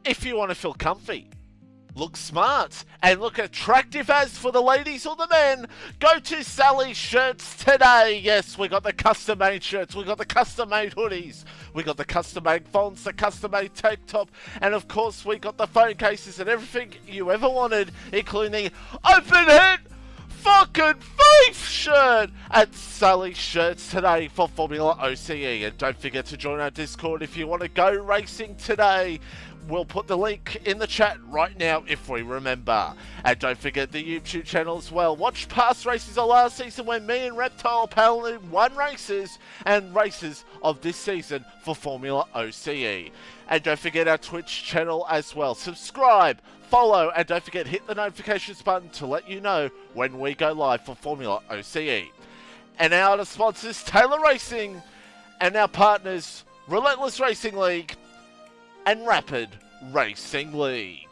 if you want to feel comfy, look smart, and look attractive as for the ladies or the men, go to Sally's Shirts today. Yes, we got the custom made shirts, we got the custom made hoodies, we got the custom made fonts, the custom made tank top, and of course we got the phone cases and everything you ever wanted, including the open head fucking faith shirt at Sally's Shirts today for Formula OCE. And don't forget to join our Discord if you want to go racing today. We'll put the link in the chat right now if we remember. And don't forget the YouTube channel as well. Watch past races of last season when me and Reptile paddled won races and races of this season for Formula OCE. And don't forget our Twitch channel as well. Subscribe, follow, and don't forget hit the notifications button to let you know when we go live for Formula OCE. And our sponsors, Taylor Racing, and our partners, Relentless Racing League and Rapid Racing League.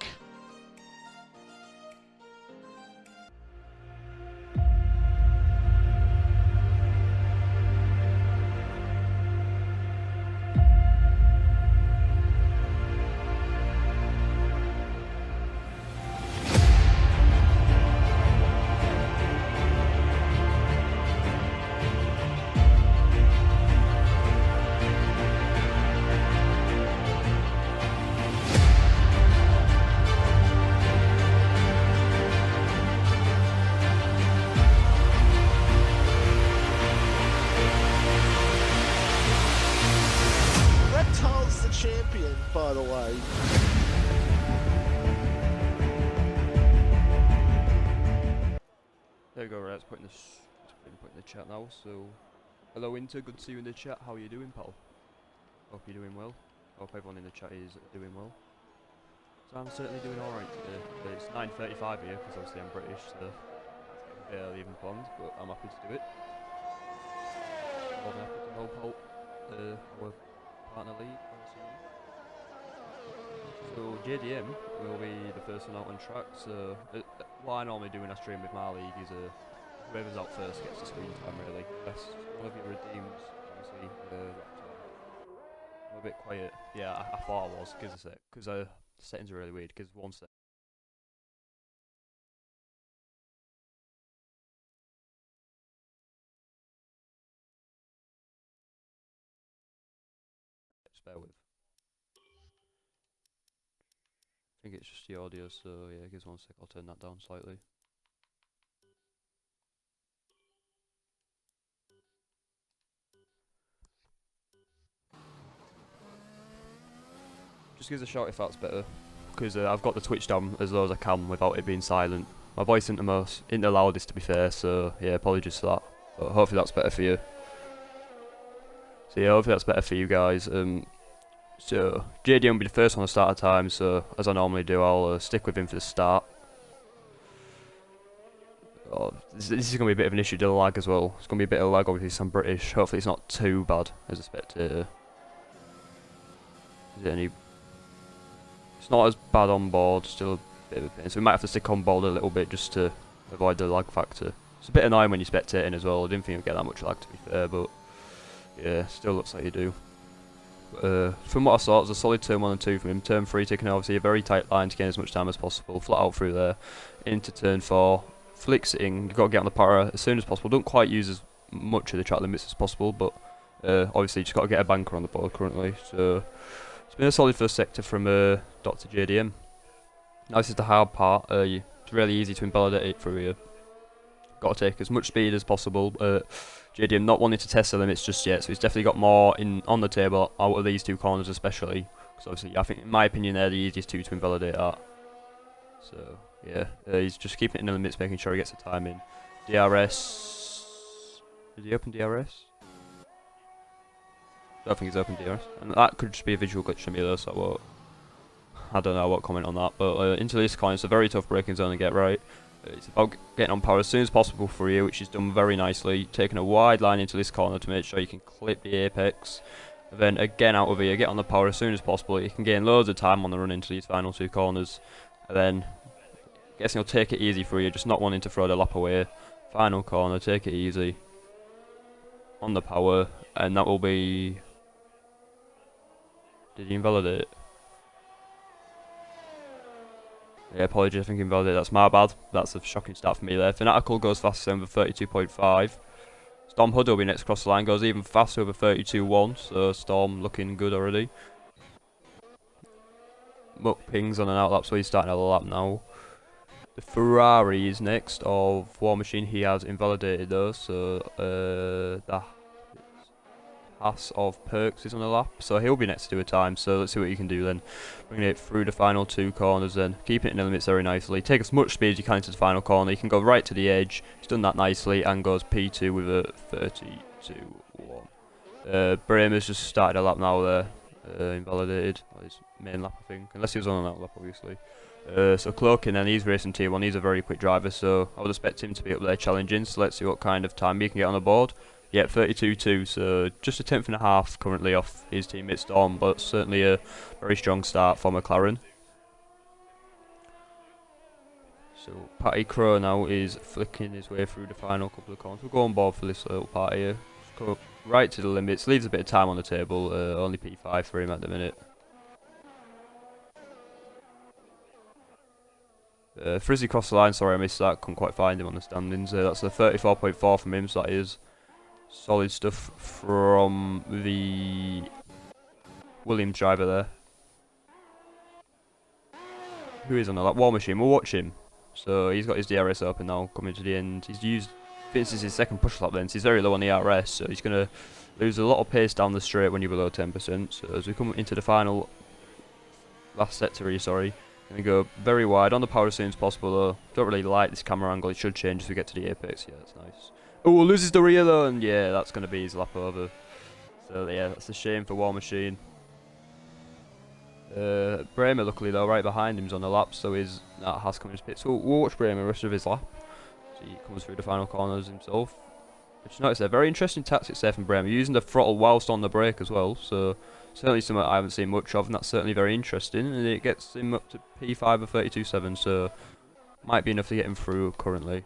Champion, by the way. There you go, right, let's put in the chat now. So, hello Winter, good to see you in the chat. How are you doing, pal? Hope you're doing well. Hope everyone in the chat is doing well. So I'm certainly doing alright today. It's 9:35 here, because obviously I'm British, so it's getting barely even planned, but I'm happy to do it. More than happy to help out our partner league. So JDM will be the first one out on track, so what I normally do when I stream with my league is whoever's out first gets the screen time really. Best one of your redeems, obviously, I'm a bit quiet. Yeah, I thought I was, because the settings are really weird, because one set bear with. I think it's just the audio, so yeah, give us 1 sec, I'll turn that down slightly. Just give us a shout if that's better, because I've got the Twitch down as low as I can without it being silent. My voice isn't the loudest, to be fair, so yeah, apologies for that. But hopefully that's better for you. So yeah, hopefully that's better for you guys. So JD will be the first one to start at time, so as I normally do, I'll stick with him for the start. Oh, this is going to be a bit of an issue, the lag as well. It's going to be a bit of lag, obviously, so I'm British. Hopefully it's not too bad as a spectator. It's not as bad on board, still a bit of a pain. So we might have to stick on board a little bit just to avoid the lag factor. It's a bit annoying when you're spectating as well. I didn't think you'd get that much lag, to be fair, but yeah, still looks like you do. From what I saw, it was a solid turn 1 and 2 from him. Turn 3 taking obviously a very tight line to gain as much time as possible. Flat out through there. Into turn 4. Flicks it in. You've got to get on the power as soon as possible. Don't quite use as much of the track limits as possible, but obviously you just got to get a banker on the board currently. So it's been a solid first sector from Dr. JDM. Now this is the hard part. It's really easy to invalidate it through here. Got to take as much speed as possible. JDM not wanting to test the limits just yet, so he's definitely got more on the table out of these two corners especially. Because obviously, I think in my opinion they're the easiest two to invalidate at. So yeah, he's just keeping it in the limits, making sure he gets the time in. DRS. Did he open DRS? I don't think he's opened DRS, and that could just be a visual glitch for me though. So I don't know, I won't comment on that. But into this corner, it's a very tough braking zone to get right. It's about getting on power as soon as possible for you, which is done very nicely. Taking a wide line into this corner to make sure you can clip the apex. And then again out of here, get on the power as soon as possible. You can gain loads of time on the run into these final two corners. And then, guessing he'll take it easy for you, just not wanting to throw the lap away. Final corner, take it easy. On the power, and that will be... Did he invalidate it? Yeah, apologies, I think invalidated. That's my bad. That's a shocking start for me there. Fanatical goes faster over 32.5. Storm Hood will be next across the line, goes even faster over 32.1. So Storm looking good already. Muck Ping's on an outlap, so he's starting a lap now. The Ferrari is next of War Machine. He has invalidated though, so the Haas of Perks is on the lap, so he'll be next to do a time. So let's see what you can do then. Bringing it through the final 2 corners then, keeping it in the limits very nicely. Take as much speed as you can into the final corner. You can go right to the edge. He's done that nicely and goes P2 with a 32.1. Bremer's just started a lap now there, invalidated. Well, his main lap I think, unless he was on an outlap obviously. So Cloaking then, he's racing Tier 1, he's a very quick driver, so I would expect him to be up there challenging, so let's see what kind of time he can get on the board. Yeah, 32.2, so just a tenth and a half currently off his teammate Storm, but certainly a very strong start for McLaren. So Patty Crow now is flicking his way through the final couple of corners. We'll go on board for this little part here. Just go right to the limits, leaves a bit of time on the table, only P5 for him at the minute. Frizzy crossed the line, sorry I missed that, couldn't quite find him on the standings. That's a 34.4 from him, so that is solid stuff from the Williams driver there. Who is on the lap? War Machine, we'll watch him. So he's got his DRS open now, coming to the end. He's used, this is his second push lap then, so he's very low on the RS, so he's going to lose a lot of pace down the straight when you're below 10%. So as we come into the final, last sector here, sorry. Going to go very wide on the power as soon as possible though. Don't really like this camera angle, it should change as we get to the apex. Yeah, that's nice. Oh, loses the rear though, and yeah, that's going to be his lap over. So yeah, that's a shame for War Machine. Bremer luckily though, right behind him's on the lap, so that has come in his pit. So we'll watch Bremer the rest of his lap. So he comes through the final corners himself. But you notice there, very interesting tactics there from Bremer, using the throttle whilst on the brake as well. So certainly something I haven't seen much of, and that's certainly very interesting. And it gets him up to P5 of 32.7, so might be enough to get him through currently.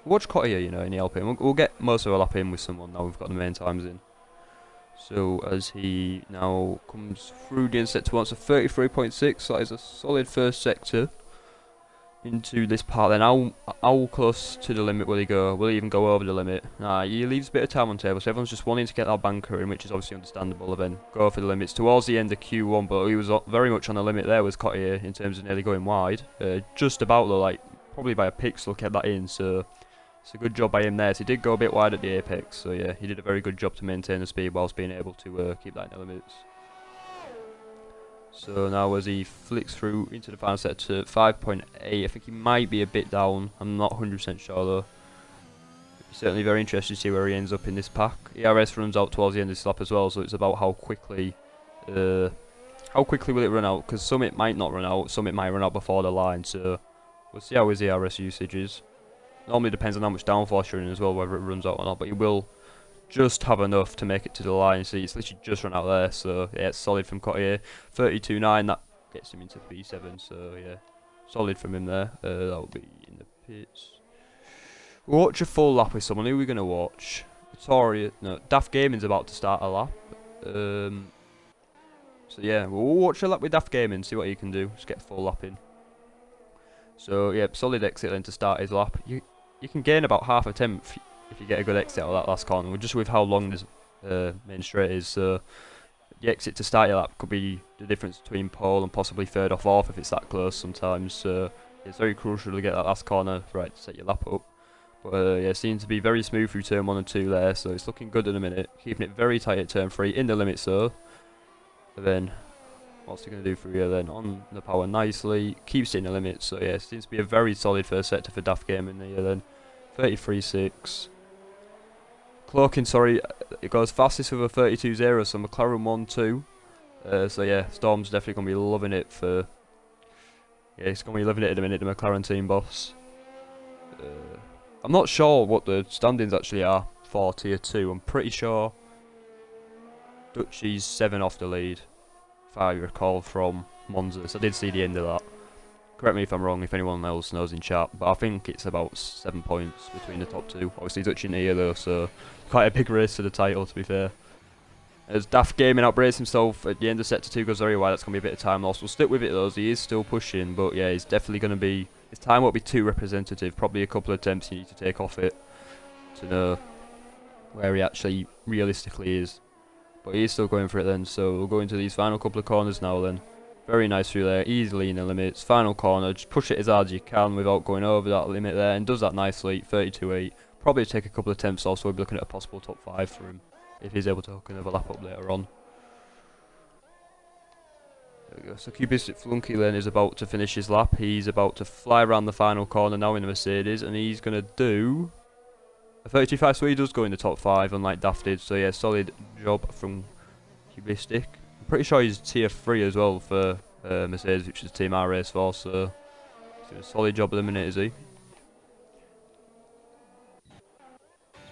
Watch Cottier, you know, in the Alpine. We'll get most of our lap in with someone now we've got the main times in. So as he now comes through the end sector once, a 33.6, that is a solid first sector into this part then. How close to the limit will he go? Will he even go over the limit? Nah, he leaves a bit of time on the table, so everyone's just wanting to get that banker in, which is obviously understandable, and then go for the limits towards the end of Q1, but he was very much on the limit there, was Cottier, in terms of nearly going wide. Just about though, like, probably by a pixel kept that in, so it's a good job by him there. So he did go a bit wide at the apex, so yeah, he did a very good job to maintain the speed whilst being able to keep that in the limits. So now as he flicks through into the final set to 5.8, I think he might be a bit down, I'm not 100% sure though. Certainly very interested to see where he ends up in this pack. ERS runs out towards the end of this lap as well, so it's about how quickly will it run out, because some it might not run out, some it might run out before the line, so we'll see how his ERS usage is. Normally depends on how much downforce you're in as well, whether it runs out or not, but he will just have enough to make it to the line. So it's literally just run out there, so yeah, it's solid from Cottier. 32.9, that gets him into P7, so yeah, solid from him there. That'll be in the pits. We'll watch a full lap with someone. Who are we going to watch? Daft Gaming's about to start a lap. So yeah, we'll watch a lap with Daft Gaming, see what he can do, just get a full lap in. So yeah, solid exit then to start his lap. You can gain about half a tenth if you get a good exit out of that last corner, just with how long this main straight is. So the exit to start your lap could be the difference between pole and possibly third or fourth if it's that close sometimes. So it's very crucial to get that last corner right to set your lap up. But yeah, seems to be very smooth through turn 1 and 2 there, so it's looking good in a minute. Keeping it very tight at turn 3, in the limits though. And then what's he going to do through here then? On the power nicely, keeps it in the limits. So yeah, seems to be a very solid first sector for Daft Gaming here then. 33.6. Cloaking, sorry, it goes fastest with a 32.0, so McLaren 1-2. So yeah, Storm's definitely going to be loving it for... Yeah, he's going to be loving it in a minute, the McLaren team boss. I'm not sure what the standings actually are for Tier 2. I'm pretty sure Dutchie's 7 off the lead, if I recall from Monza, so I did see the end of that. Correct me if I'm wrong, if anyone else knows in chat, but I think it's about 7 points between the top two. Obviously Dutchie in here though, so quite a big race for the title to be fair. As Daft Gaming outbraces himself at the end of sector 2 goes very wide, that's going to be a bit of time loss. We'll stick with it though, as he is still pushing, but yeah, he's definitely going to be... His time won't be too representative, probably a couple of attempts you need to take off it to know where he actually realistically is. But he is still going for it then, so we'll go into these final couple of corners now then. Very nice through there, easily in the limits. Final corner, just push it as hard as you can without going over that limit there, and does that nicely, 32.8. Probably take a couple of attempts also, we'll be looking at a possible top 5 for him, if he's able to hook another lap up later on. There we go, so Cubistic Flunky then is about to finish his lap. He's about to fly around the final corner now in the Mercedes, and he's going to do a 32.5, so he does go in the top 5, unlike Daft did. So yeah, solid job from Cubistic. I'm pretty sure he's tier 3 as well for Mercedes, which is the team I race for, so he's doing a solid job at the minute, is he?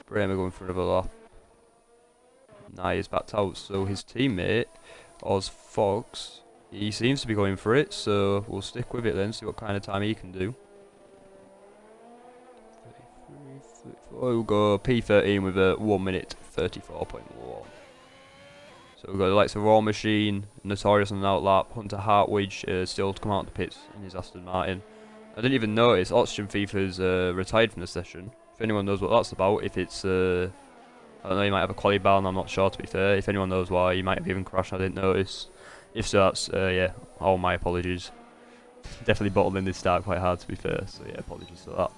Bremer going for another lap. Nah, he's backed out, so his teammate, Oz Fox, he seems to be going for it, so we'll stick with it then, see what kind of time he can do. We'll go P13 with a 1 minute 34.1. So we've got the likes of Raw Machine, Notorious on an outlap, Hunter Hartwich still to come out of the pits in his Aston Martin. I didn't even notice Oxygen Thief retired from the session. If anyone knows what that's about, if it's I don't know, he might have a quali ban, I'm not sure to be fair. If anyone knows why, he might have even crashed, I didn't notice. If so, that's, yeah, all my apologies. Definitely bottled in this start quite hard to be fair, so yeah, apologies for that.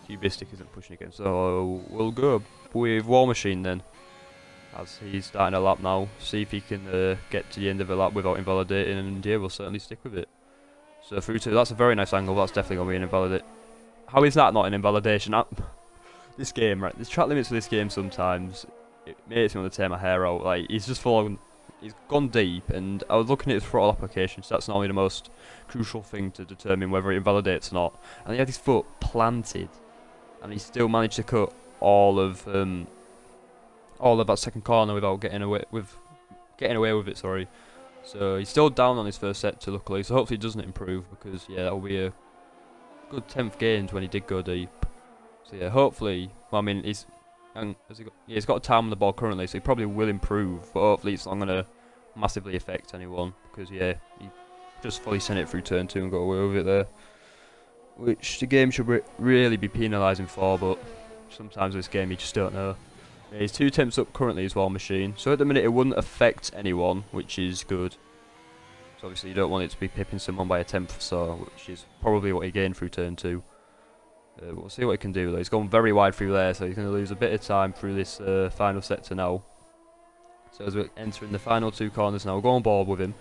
Cubistic isn't pushing again, so we'll go with War Machine then. As he's starting a lap now, see if he can get to the end of the lap without invalidating, and yeah, we'll certainly stick with it. So through to, that's a very nice angle, that's definitely going to be an invalidate. How is that not an invalidation? This game, right, there's track limits for this game sometimes, it makes me want to tear my hair out. Like, he's just fallen, he's gone deep, and I was looking at his throttle application, so that's normally the most crucial thing to determine whether it invalidates or not. And he had his foot planted, and he still managed to cut all of that second corner without getting away with it. Sorry. So he's still down on his first sector, luckily. So hopefully it doesn't improve, because yeah, that'll be a good 10th gains when he did go deep. So yeah, hopefully. Well, I mean, he's got a time on the ball currently, so he probably will improve. But hopefully it's not going to massively affect anyone, because yeah, he just fully sent it through turn 2 and got away with it there, which the game should really be penalising for. But sometimes with this game you just don't know. Yeah, he's 2 attempts up currently as well, Machine. So at the minute it wouldn't affect anyone, which is good. So obviously you don't want it to be pipping someone by a 10th or so, which is probably what he gained through turn 2. We'll see what he can do though. He's gone very wide through there, so he's going to lose a bit of time through this final sector now. So as we're entering the final 2 corners now, we'll go on board with him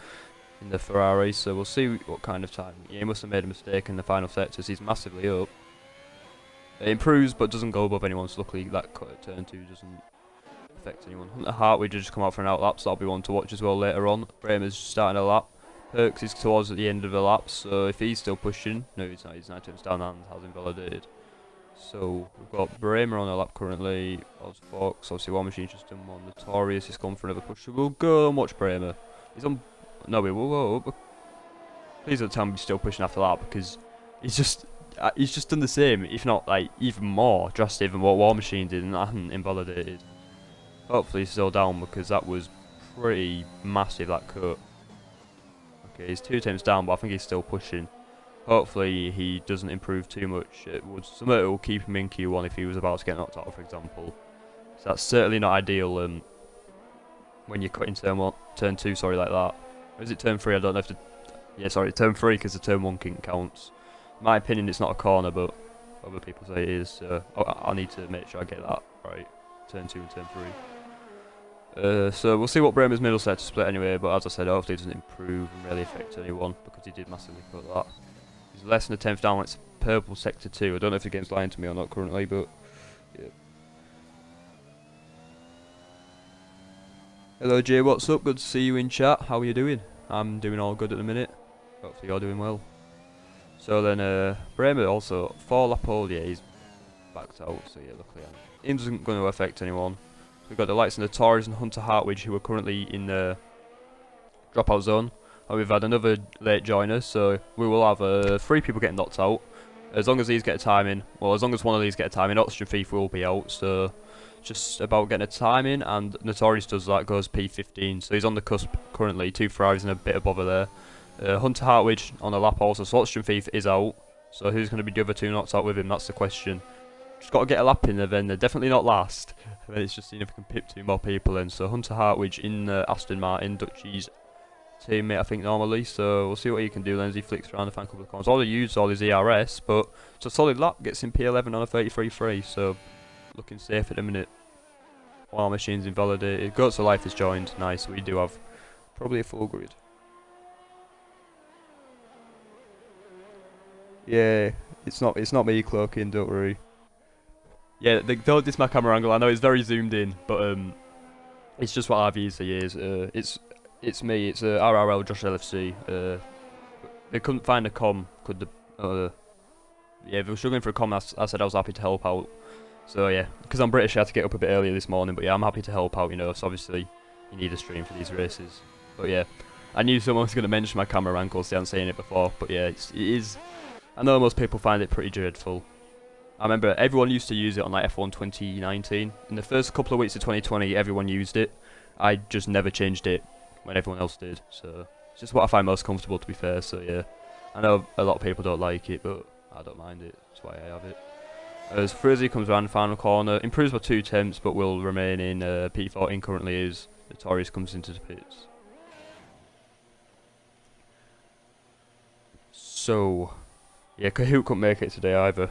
in the Ferrari, so we'll see what kind of time. Yeah, he must have made a mistake in the final sectors, he's massively up. It improves but doesn't go above anyone, so luckily that cut at turn 2 doesn't affect anyone. Hunter Hartwich just come out for an outlap, so that'll be one to watch as well later on. Bremer's starting a lap. Perks is towards the end of the lap, so if he's still pushing, no he's not, he's 9 turns down and has invalidated. So we've got Bremer on a lap currently, Oz Fox, obviously War Machine's just done one, Notorious, he's gone for another push, so we'll go and watch Bremer. He's on, no we will go, please don't tell me he's still pushing after that, because he's just done the same, if not like even more drastic than what War Machine did, and that hadn't invalidated. Hopefully he's still down, because that was pretty massive, that cut. Okay, he's 2 attempts down, but I think he's still pushing. Hopefully he doesn't improve too much. It will keep him in Q1 if he was about to get knocked out, for example. So that's certainly not ideal when you're cutting turn 2, sorry, like that. Or is it turn 3? I don't know if yeah, sorry, turn 3, because the turn 1 kink counts. In my opinion, it's not a corner, but other people say it is. So I need to make sure I get that right. Turn 2 and turn 3. So we'll see what Bremer's middle sector split anyway, but as I said, hopefully it doesn't improve and really affect anyone, because he did massively cut that. He's less than a 10th down, it's purple sector 2. I don't know if the game's lying to me or not currently, but yeah. Hello Jay, what's up? Good to see you in chat. How are you doing? I'm doing all good at the minute. Hopefully you're doing well. So then Bremer also, 4 lap pole, yeah, he's backed out, so yeah, luckily it isn't going to affect anyone. We've got the likes of Notorious and Hunter Hartwich, who are currently in the dropout zone. And we've had another late joiner, so we will have 3 people getting knocked out. As long as these get a time in, well, as long as one of these get a time in, Oxygen Thief will be out, so just about getting a time in, and Notorious does that, goes P15, so he's on the cusp currently, 2 Ferraris and a bit of bother there. Hunter Hartwich on a lap also, so Oxygen Thief is out, so who's going to be the other 2 knocked out with him, that's the question. Just got to get a lap in there then, they're definitely not last, and then it's just seeing if we can pip 2 more people in, so Hunter Hartwich in Aston Martin, Dutchie's teammate I think normally, so we'll see what he can do then as he flicks around the fan couple of corners. All he used all his ERS, but it's a solid lap, gets him P11 on a 33.3, so looking safe at the minute. While machine's invalidated. Goats for Life is joined, nice, we do have probably a full grid. Yeah, it's not me cloaking, don't worry. Yeah, don't diss my camera angle, I know it's very zoomed in, but it's just what I've used for years. It's me, it's RRL Josh LFC. They couldn't find a com, yeah, they were struggling for a com, I said I was happy to help out. So yeah, because I'm British I had to get up a bit earlier this morning, but yeah, I'm happy to help out, you know, so obviously you need a stream for these races. But yeah, I knew someone was going to mention my camera angle, so I haven't seen it before, but yeah, it is, I know most people find it pretty dreadful. I remember everyone used to use it on like F1 2019. In the first couple of weeks of 2020, everyone used it. I just never changed it when everyone else did, so it's just what I find most comfortable, to be fair. So yeah, I know a lot of people don't like it, but I don't mind it, that's why I have it. As Frizzy comes around the final corner, improves by 2 temps but will remain in P14 currently as Notorious comes into the pits. So yeah, Kahoot couldn't make it today either.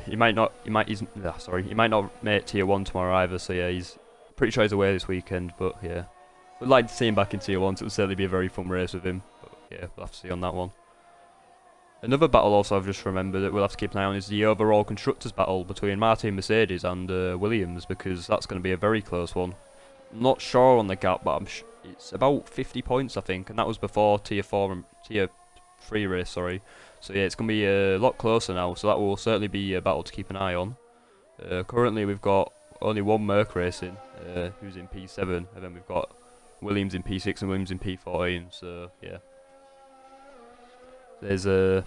He might not make tier 1 tomorrow either, so yeah, he's pretty sure he's away this weekend, but yeah. We'd like to see him back in tier 1, so it would certainly be a very fun race with him, but yeah, we'll have to see on that one. Another battle also I've just remembered that we'll have to keep an eye on is the overall constructors battle between Martin Mercedes and Williams, because that's going to be a very close one. I'm not sure on the gap, but it's about 50 points I think, and that was before tier 3 race, sorry. So yeah, it's going to be a lot closer now, so that will certainly be a battle to keep an eye on. Currently we've got only one Merc racing, who's in P7, and then we've got Williams in P6 and Williams in P14, so yeah. There's a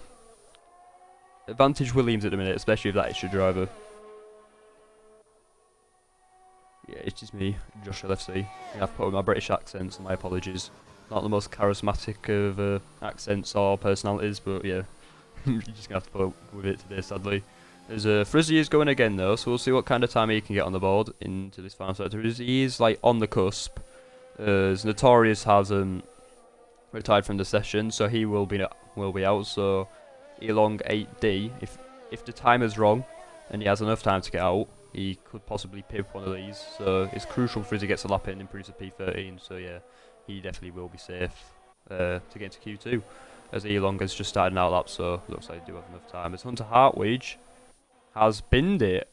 advantage Williams at the minute, especially with that extra driver. Yeah, it's just me, Josh LFC. I have to put on my British accents, and my apologies. Not the most charismatic of accents or personalities, but yeah, you're just gonna have to put up with it today, sadly. There's Frizzy is going again though, so we'll see what kind of time he can get on the board into this final sector. He is like on the cusp. As Notorious has retired from the session, so he will be out. So Elong 8D, if the time is wrong and he has enough time to get out, he could possibly pip one of these. So it's crucial Frizzy gets a lap in, improves to P13. So yeah, he definitely will be safe to get into Q2. As Elong has just started an out lap, so looks like he do have enough time. As Hunter Hartwich has binned it.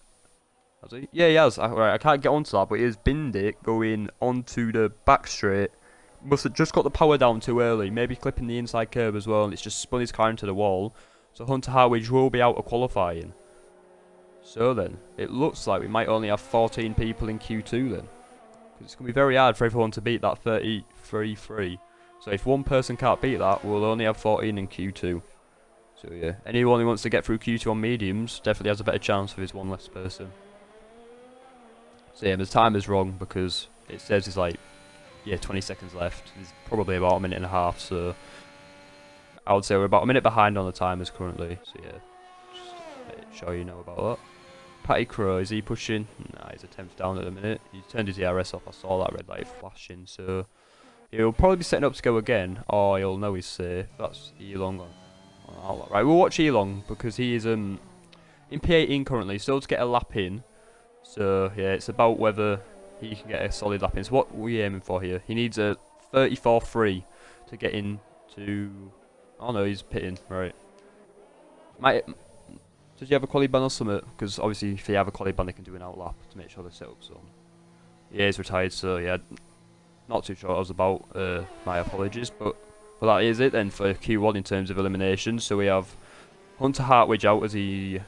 Has he? Yeah, he has. Right, I can't get onto that, but he has binned it going onto the back straight. Must have just got the power down too early, maybe clipping the inside curb as well, and it's just spun his car into the wall. So Hunter Hartwich will be out of qualifying. So then, it looks like we might only have 14 people in Q2 then. Because it's going to be very hard for everyone to beat that 33.3. So if one person can't beat that, we'll only have 14 in Q2. So yeah, anyone who wants to get through Q2 on mediums definitely has a better chance with his one less person. So yeah, the time is wrong because it says it's like, yeah, 20 seconds left. There's probably about a minute and a half, so I would say we're about a minute behind on the timers currently. So yeah, just make sure you know about that. Patty Crow, is he pushing? Nah, he's a 10th down at the minute. He turned his ERS off, I saw that red light flashing, so he'll probably be setting up to go again, or he'll know he's safe. That's Elong on outlaw. Right, we'll watch Elong because he is in P18 currently, still to get a lap in. So yeah, it's about whether he can get a solid lap in. So what are we aiming for here? He needs a 34.3 to get into... Oh no, he's pitting, right. Does he have a quali ban or something? Because obviously if you have a quali ban they can do an outlap to make sure the setup's on. Yeah, he's retired, so yeah, not too sure what I was about. My apologies, but that is it then for Q1 in terms of elimination. So we have Hunter Hartwich out as he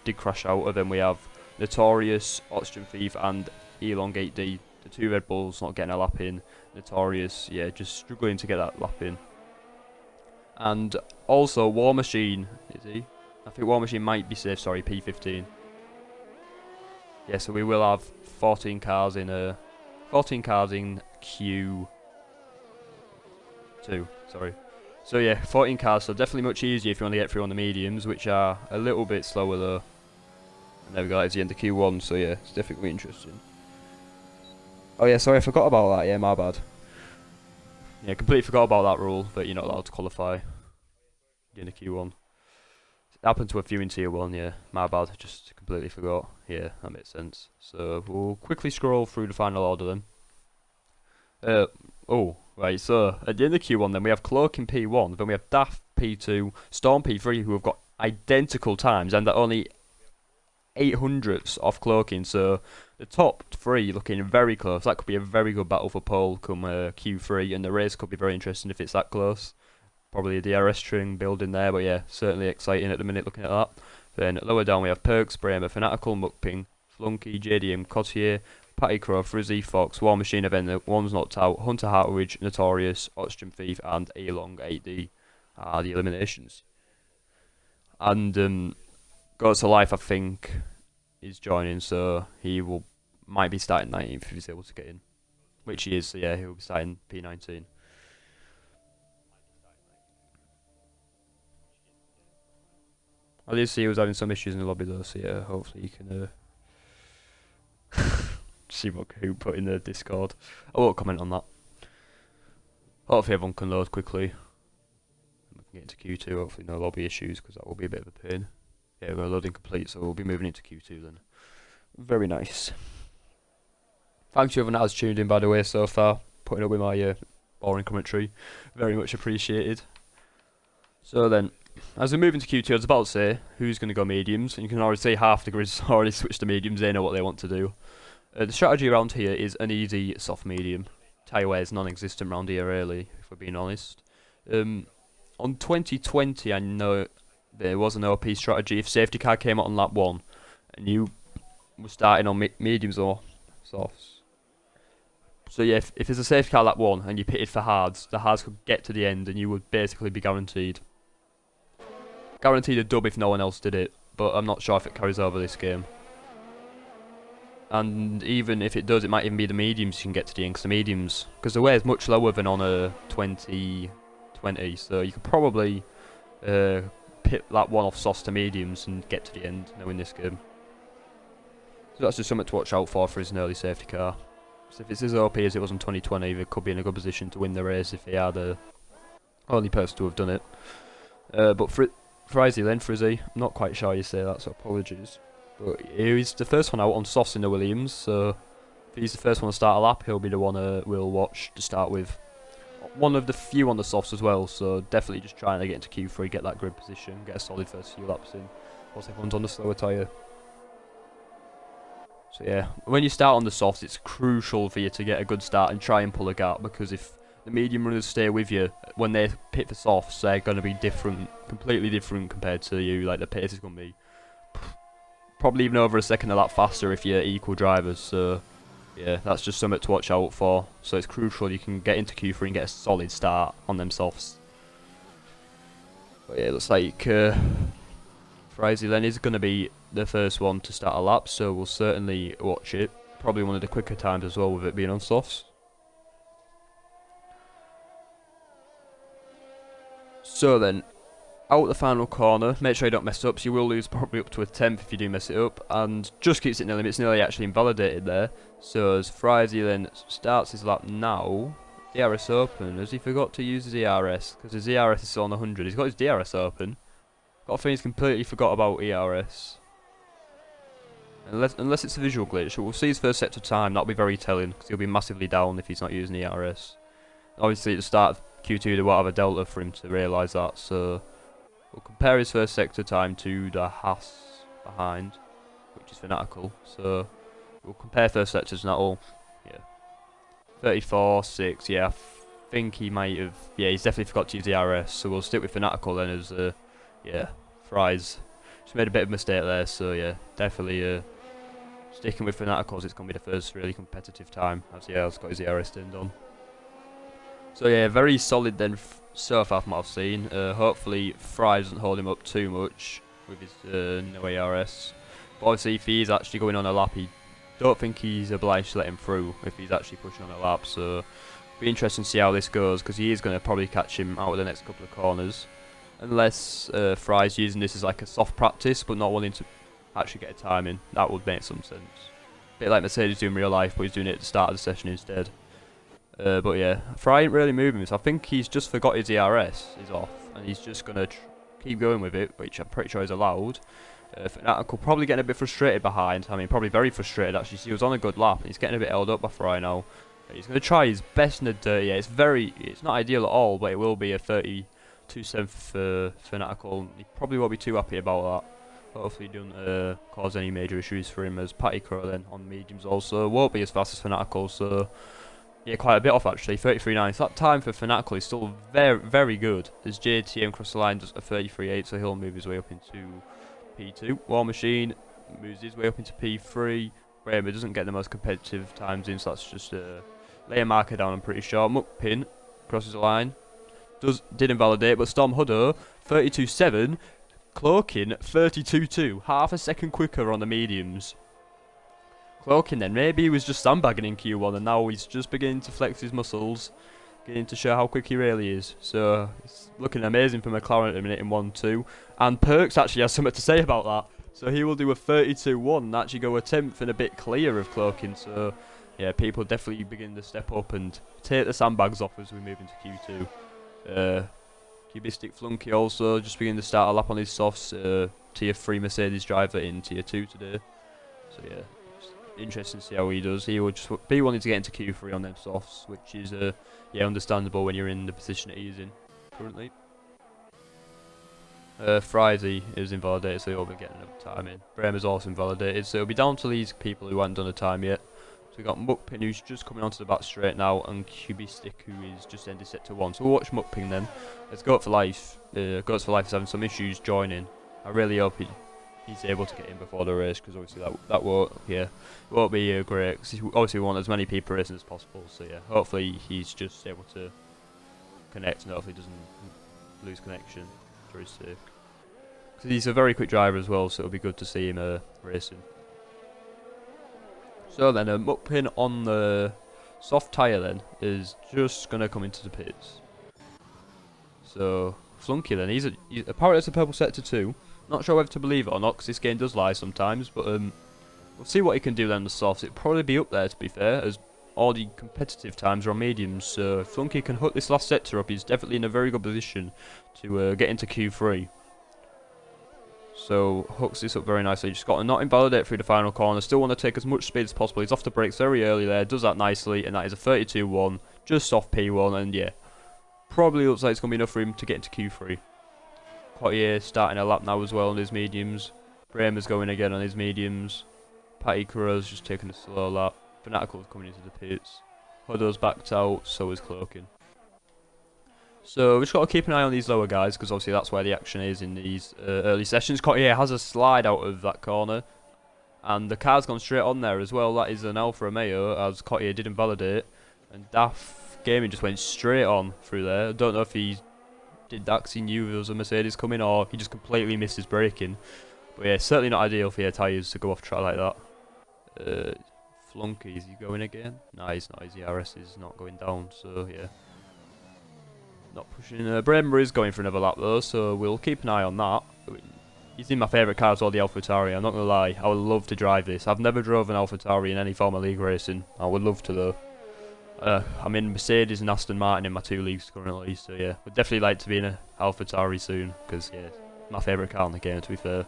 did crash out, and then we have Notorious, Oxygen Thief and Elong 8D, the 2 Red Bulls not getting a lap in. Notorious, yeah, just struggling to get that lap in. And also War Machine, is he? I think War Machine might be safe, sorry, P15. Yeah, so we will have 14 cars in Q2, sorry. So yeah, 14 cars, so definitely much easier if you want to get through on the mediums, which are a little bit slower though. And there we go, that's the end of Q1, so yeah, it's definitely interesting. Oh yeah, sorry, I forgot about that, yeah, my bad. Yeah, completely forgot about that rule, that you're not allowed to qualify at the end of Q1. It happened to a few in Tier 1, yeah, my bad, just completely forgot. Yeah, that makes sense. So we'll quickly scroll through the final order then. Oh, right, so at the end of Q1 then we have Cloak in P1, then we have Daft P2, Storm P3 who have got identical times and they're only 800ths off Cloaking, so the top three looking very close. That could be a very good battle for pole come Q3, and the race could be very interesting if it's that close. Probably a DRS string build in there, but yeah, certainly exciting at the minute looking at that. Then lower down we have Perks, Bramer, Fanatical, Muckping, Flunky, JDM, Cotier, Patty Crow, Frizzy, Fox, War Machine, Event, One's Knocked Out, Hunter Hartwich, Notorious, Oxygen Thief, and Along 8D are the eliminations. And Goes to Life, I think, is joining, so he might be starting 19th if he's able to get in. Which he is, so yeah, he'll be starting P19. I did see he was having some issues in the lobby though, so yeah, hopefully you can see what who put in the Discord. I won't comment on that. Hopefully everyone can load quickly. We can get into Q2, hopefully no lobby issues, because that will be a bit of a pain. Yeah, we're loading complete, so we'll be moving into Q2 then. Very nice. Thanks to everyone that has tuned in, by the way, so far. Putting up with my boring commentary. Very much appreciated. So then, as we move into Q2, I was about to say, who's going to go mediums? And you can already see half the grid's already switched to mediums, they know what they want to do. The strategy around here is an easy soft medium. Tyre wear is non-existent around here, really, if we're being honest. On 2020, I know there was an OP strategy. If safety car came out on lap 1, and you were starting on mediums or softs. So yeah, if there's a safety car lap 1, and you pitted for hards, the hards could get to the end, and you would basically be guaranteed a dub if no one else did it, but I'm not sure if it carries over this game. And even if it does, it might even be the mediums you can get to the end, because the wear is much lower than on a 2020, so you could probably pit that one off softs to mediums and get to the end and win this game. So that's just something to watch out for his early safety car. So if it's as OP as it was in 2020, they could be in a good position to win the race if they are the only person to have done it. But Frizzy then, Frizzy, I'm not quite sure how you say that, so apologies. But he's the first one out on softs in the Williams, so if he's the first one to start a lap, he'll be the one we'll watch to start with. One of the few on the softs as well, so definitely just trying to get into Q3, get that grid position, get a solid first few laps in, whilst everyone's on the slower tyre. So yeah, when you start on the softs, it's crucial for you to get a good start and try and pull a gap, because if the medium runners stay with you, when they pit for softs, they're going to be different, completely different compared to you. Like the pace is going to be probably even over a second a lap faster if you're equal drivers, so yeah, that's just something to watch out for. So it's crucial you can get into Q3 and get a solid start on them softs. But yeah, it looks like Frizzy then is going to be the first one to start a lap, so we'll certainly watch it. Probably one of the quicker times as well with it being on softs. So then, out the final corner, make sure you don't mess up, so you will lose probably up to a 10th if you do mess it up, and just keeps it near limit. It's nearly actually invalidated there. So as Frizzy then starts his lap now, DRS open. Has he forgot to use his ERS? Because his ERS is still on 100. He's got his DRS open. Got a feeling he's completely forgot about ERS. Unless it's a visual glitch. We'll see his first sector time. That'll be very telling, because he'll be massively down if he's not using ERS. Obviously at the start of Q2 there won't have a delta for him to realise that, so we'll compare his first sector time to the Haas behind, which is Fanatical. So we'll compare first sectors and that'll, yeah, 34.6. Yeah, I think he might have. Yeah, he's definitely forgot to use the RS. So we'll stick with Fanatical then as yeah, Fries. Just made a bit of a mistake there. So yeah, definitely sticking with Fanaticals. It's gonna be the first really competitive time as he has got his ERS turned on. So yeah, very solid then so far from what I've seen. Hopefully Fry doesn't hold him up too much. with his no ARS. But obviously, if he is actually going on a lap, he don't think he's obliged to let him through if he's actually pushing on a lap. So it'll be interesting to see how this goes, because he is going to probably catch him out of the next couple of corners, unless Fry's using this as like a soft practice, but not wanting to actually get a time in. That would make some sense. A bit like Mercedes doing real life, but he's doing it at the start of the session instead. But yeah, Fry ain't really moving, so I think he's just forgot his ERS is off, and he's just going to keep going with it, which I'm pretty sure is allowed. Fanatical probably getting a bit frustrated behind. I mean, probably very frustrated actually. He was on a good lap, and he's getting a bit held up by Fry now. He's going to try his best in the dirt. Yeah, it's not ideal at all, but it will be a 32.7 for Fanatical. He probably won't be too happy about that. Hopefully, it doesn't cause any major issues for him, as Patty Crow then on mediums also won't be as fast as Fanatical. So yeah, quite a bit off actually, 33.9. So that time for Fanatical is still very, very good, as JTM cross the line does a 33.8, so he'll move his way up into P2. War Machine moves his way up into P3. Bramer doesn't get the most competitive times in, so that's just lay a marker down, I'm pretty sure. Muckpin crosses the line, did invalidate, but Storm Hudder 32.7, Cloaking 32.2, half a second quicker on the mediums. Cloaking then, maybe he was just sandbagging in Q1 and now he's just beginning to flex his muscles, beginning to show how quick he really is. So it's looking amazing for McLaren at the minute in 1-2. And Perks actually has something to say about that. So he will do a 32.1 and actually go a 10th and a bit clear of Cloaking. So yeah, people definitely begin to step up and take the sandbags off as we move into Q2. Cubistic Flunky also just beginning to start a lap on his softs. Tier 3 Mercedes driver in Tier 2 today. So yeah, interesting to see how he does. He will just be wanting to get into Q3 on them softs, which is yeah, understandable when you're in the position that he's in currently. Friday is invalidated, so he'll be getting another time in. Bremer's also invalidated, so it'll be down to these people who haven't done a time yet. So we've got Muckpin, who's just coming onto the back straight now, and Cubistic, who is just ended set to 1. So we'll watch Muckpin then. Let's Goats for Life. Goats for Life is having some issues joining. I really hope he's able to get in before the race, because obviously that won't be great. Cause obviously we want as many people racing as possible. So yeah, hopefully he's just able to connect and hopefully doesn't lose connection for his sake. Because he's a very quick driver as well, so it'll be good to see him racing. So then, Muckpin on the soft tyre then is just going to come into the pits. So, Flunky then, he's apparently it's a purple sector 2. Not sure whether to believe it or not, because this game does lie sometimes, but we'll see what he can do then on the softs. It'll probably be up there, to be fair, as all the competitive times are on mediums. So, if Flunky can hook this last sector up, he's definitely in a very good position to get into Q3. So hooks this up very nicely. Just got to not invalidate through the final corner. Still want to take as much speed as possible. He's off the brakes very early there. Does that nicely. And that is a 32.1. Just off P1. And yeah, probably looks like it's going to be enough for him to get into Q3. Cotier starting a lap now as well on his mediums. Bramer's going again on his mediums. Patty Crow's just taking a slow lap. Fanatical's coming into the pits. Huddo's backed out. So is Cloaking. So we've just got to keep an eye on these lower guys, because obviously that's where the action is in these early sessions. Cotier has a slide out of that corner, and the car's gone straight on there as well. That is an Alfa Romeo, as Cotier did invalidate, and Daft Gaming just went straight on through there. I don't know if he did that because he knew there was a Mercedes coming, or he just completely missed his braking. But yeah, certainly not ideal for your tyres to go off track like that. Flunky, is he going again? No, he's not. His ERS is not going down, so yeah. Not pushing. Bremer is going for another lap though, so we'll keep an eye on that. He's in my favourite car as well, the AlphaTauri. I'm not going to lie, I would love to drive this. I've never drove an AlphaTauri in any form of league racing. I would love to though. I'm in Mercedes and Aston Martin in my 2 leagues currently, so yeah. Would definitely like to be in an AlphaTauri soon, because yeah, my favourite car in the game to be fair.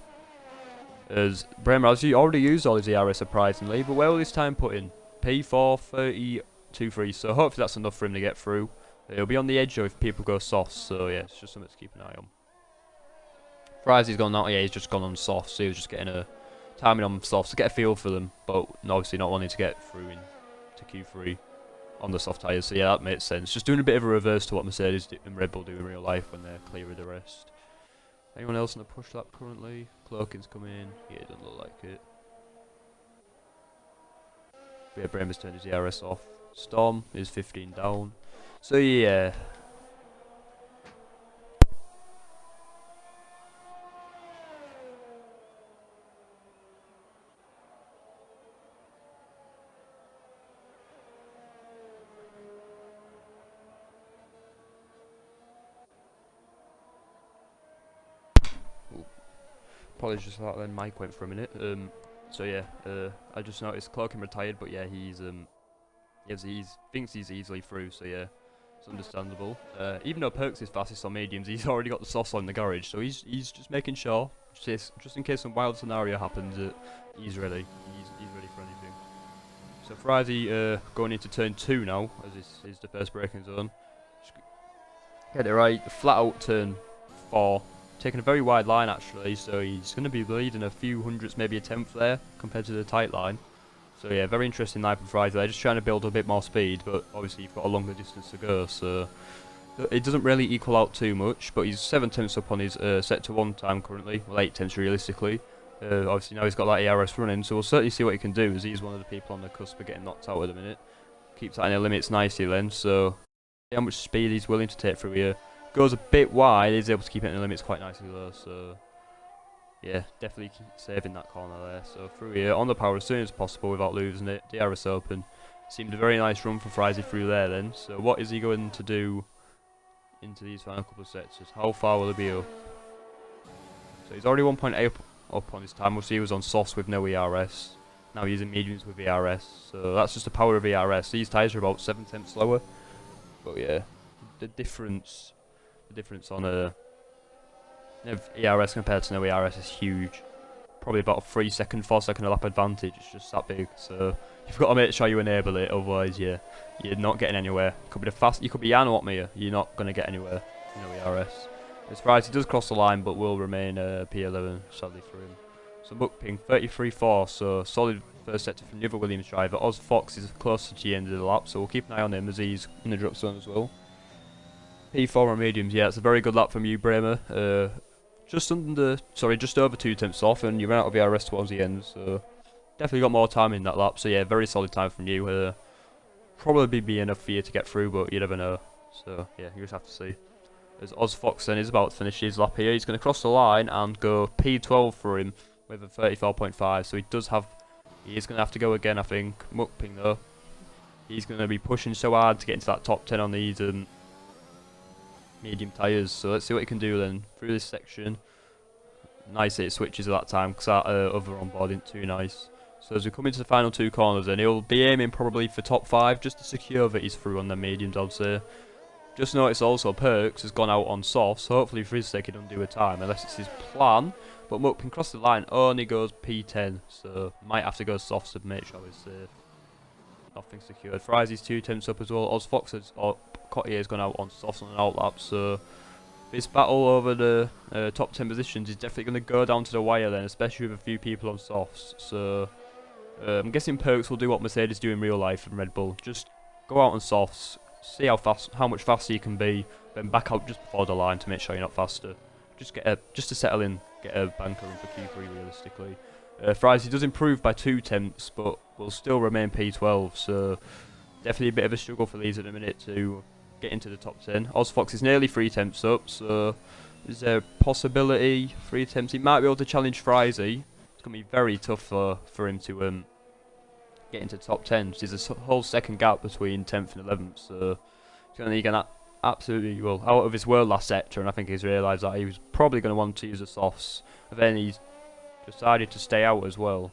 As Bremer has already used all his ERS surprisingly, but where will his time put in? P4, 32.3, so hopefully that's enough for him to get through. He'll be on the edge if people go soft, so yeah, it's just something to keep an eye on. Fry's gone out, yeah, he's just gone on soft, so he was just getting a timing on softs to get a feel for them, but obviously not wanting to get through into Q3 on the soft tyres, so yeah, that makes sense. Just doing a bit of a reverse to what Mercedes and Red Bull do in real life when they're clear of the rest. Anyone else in the push lap currently? Cloaking's coming in, yeah, it doesn't look like it. Yeah, Bremer's turned his ERS off. Storm is 15 down. So yeah, Apologies just that then Mike went for a minute. So yeah, I just noticed Cloaking retired, but yeah, he's thinks he's easily through, so yeah, it's understandable. Even though Perks is fastest on mediums, he's already got the softs on the garage, so he's just making sure, just in case some wild scenario happens, that he's ready. He's ready for anything. So Frizy going into turn 2 now, as this is the first braking zone. Get it right, flat out turn 4. Taking a very wide line actually, so he's going to be leading a few hundredths, maybe a tenth there, compared to the tight line. So yeah, very interesting line from Friday there, just trying to build a bit more speed, but obviously you've got a longer distance to go, so it doesn't really equal out too much, but he's 7 tenths up on his sector 1 time currently, well 8 tenths realistically. Obviously now he's got that ERS running, so we'll certainly see what he can do, as he's one of the people on the cusp of getting knocked out at the minute. Keeps that in the limits nicely then, so see how much speed he's willing to take through here. Goes a bit wide, he's able to keep it in the limits quite nicely though, so yeah, definitely keep saving that corner there. So through here, on the power as soon as possible without losing it. DRS open. Seemed a very nice run for Frizy through there then. So what is he going to do into these final couple of sectors? How far will he be up? So he's already 1.8 up on his time. Obviously he was on softs with no ERS. Now he's in mediums with ERS. So that's just the power of ERS. These tyres are about 7 tenths slower. But yeah, the difference on ERS compared to no ERS is huge. Probably about a 4 second lap advantage. It's just that big. So you've got to make sure you enable it. Otherwise, you're not getting anywhere. Could be the fast. You could be Jan Watmere. You're not going to get anywhere. No ERS. As far as he does cross the line, but will remain P11 sadly for him. So Mukping 33.4. So solid first sector from the other Williams driver. Oz Fox is closer to the end of the lap, so we'll keep an eye on him as he's in the drop zone as well. P4 on mediums, yeah, it's a very good lap from you, Bremer. Just over 2 tenths off, and you're out of the ERS towards the end, so definitely got more time in that lap. So yeah, very solid time from you. Probably be enough for you to get through, but you never know. So yeah, you just have to see. As Oz Fox then is about to finish his lap here, he's going to cross the line and go P12 for him with a 34.5. So he is going to have to go again, I think. Mukping though, he's going to be pushing so hard to get into that top 10 on these medium tyres, so let's see what he can do then through this section. Nice it switches at that time because that other on board isn't too nice. So as we come into the final 2 corners then, he'll be aiming probably for top 5 just to secure that he's through on the mediums, I'd say. Just notice also Perks has gone out on softs, so hopefully for his sake he doesn't do a time unless it's his plan. But Mukping cross the line only goes P10, so might have to go softs to make sure he's safe. Nothing secured. Frizy's 2 tenths up as well. Oz Fox Cottier's gone out on softs on an outlap, so this battle over the top 10 positions is definitely going to go down to the wire then, especially with a few people on softs. So I'm guessing Perks will do what Mercedes do in real life and Red Bull. Just go out on softs, see how much faster you can be, then back out just before the line to make sure you're not faster. Just to settle in, get a banker run for Q3 realistically. Frizy does improve by 2 tenths, but will still remain P12, so definitely a bit of a struggle for these at the minute to get into the top 10. Oz Fox is nearly 3 tenths up, so is there a possibility 3 tenths? He might be able to challenge Frizy. It's going to be very tough for him to get into the top 10. There's a whole second gap between 10th and 11th, so he's going to need an absolutely, well, out of his world last sector, and I think he's realised that he was probably going to want to use the softs, but then he's decided to stay out as well.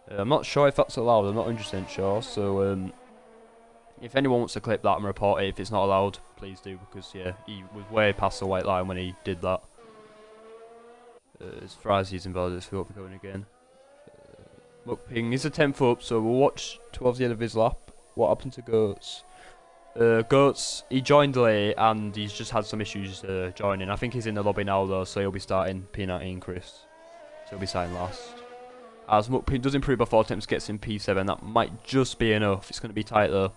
I'm not sure if that's allowed, I'm not 100% sure, so if anyone wants to clip that and report it if it's not allowed, please do, because yeah, he was way past the white line when he did that. As far as he's involved, let's go going again. Mukping is a 10th up, so we'll watch towards the end of his lap what happened to Goats. Goats, he joined late and he's just had some issues joining. I think he's in the lobby now though, so he'll be starting P19 Chris. So he'll be starting last. As Mukping does improve by 4 attempts, gets in P7, that might just be enough. It's going to be tight though.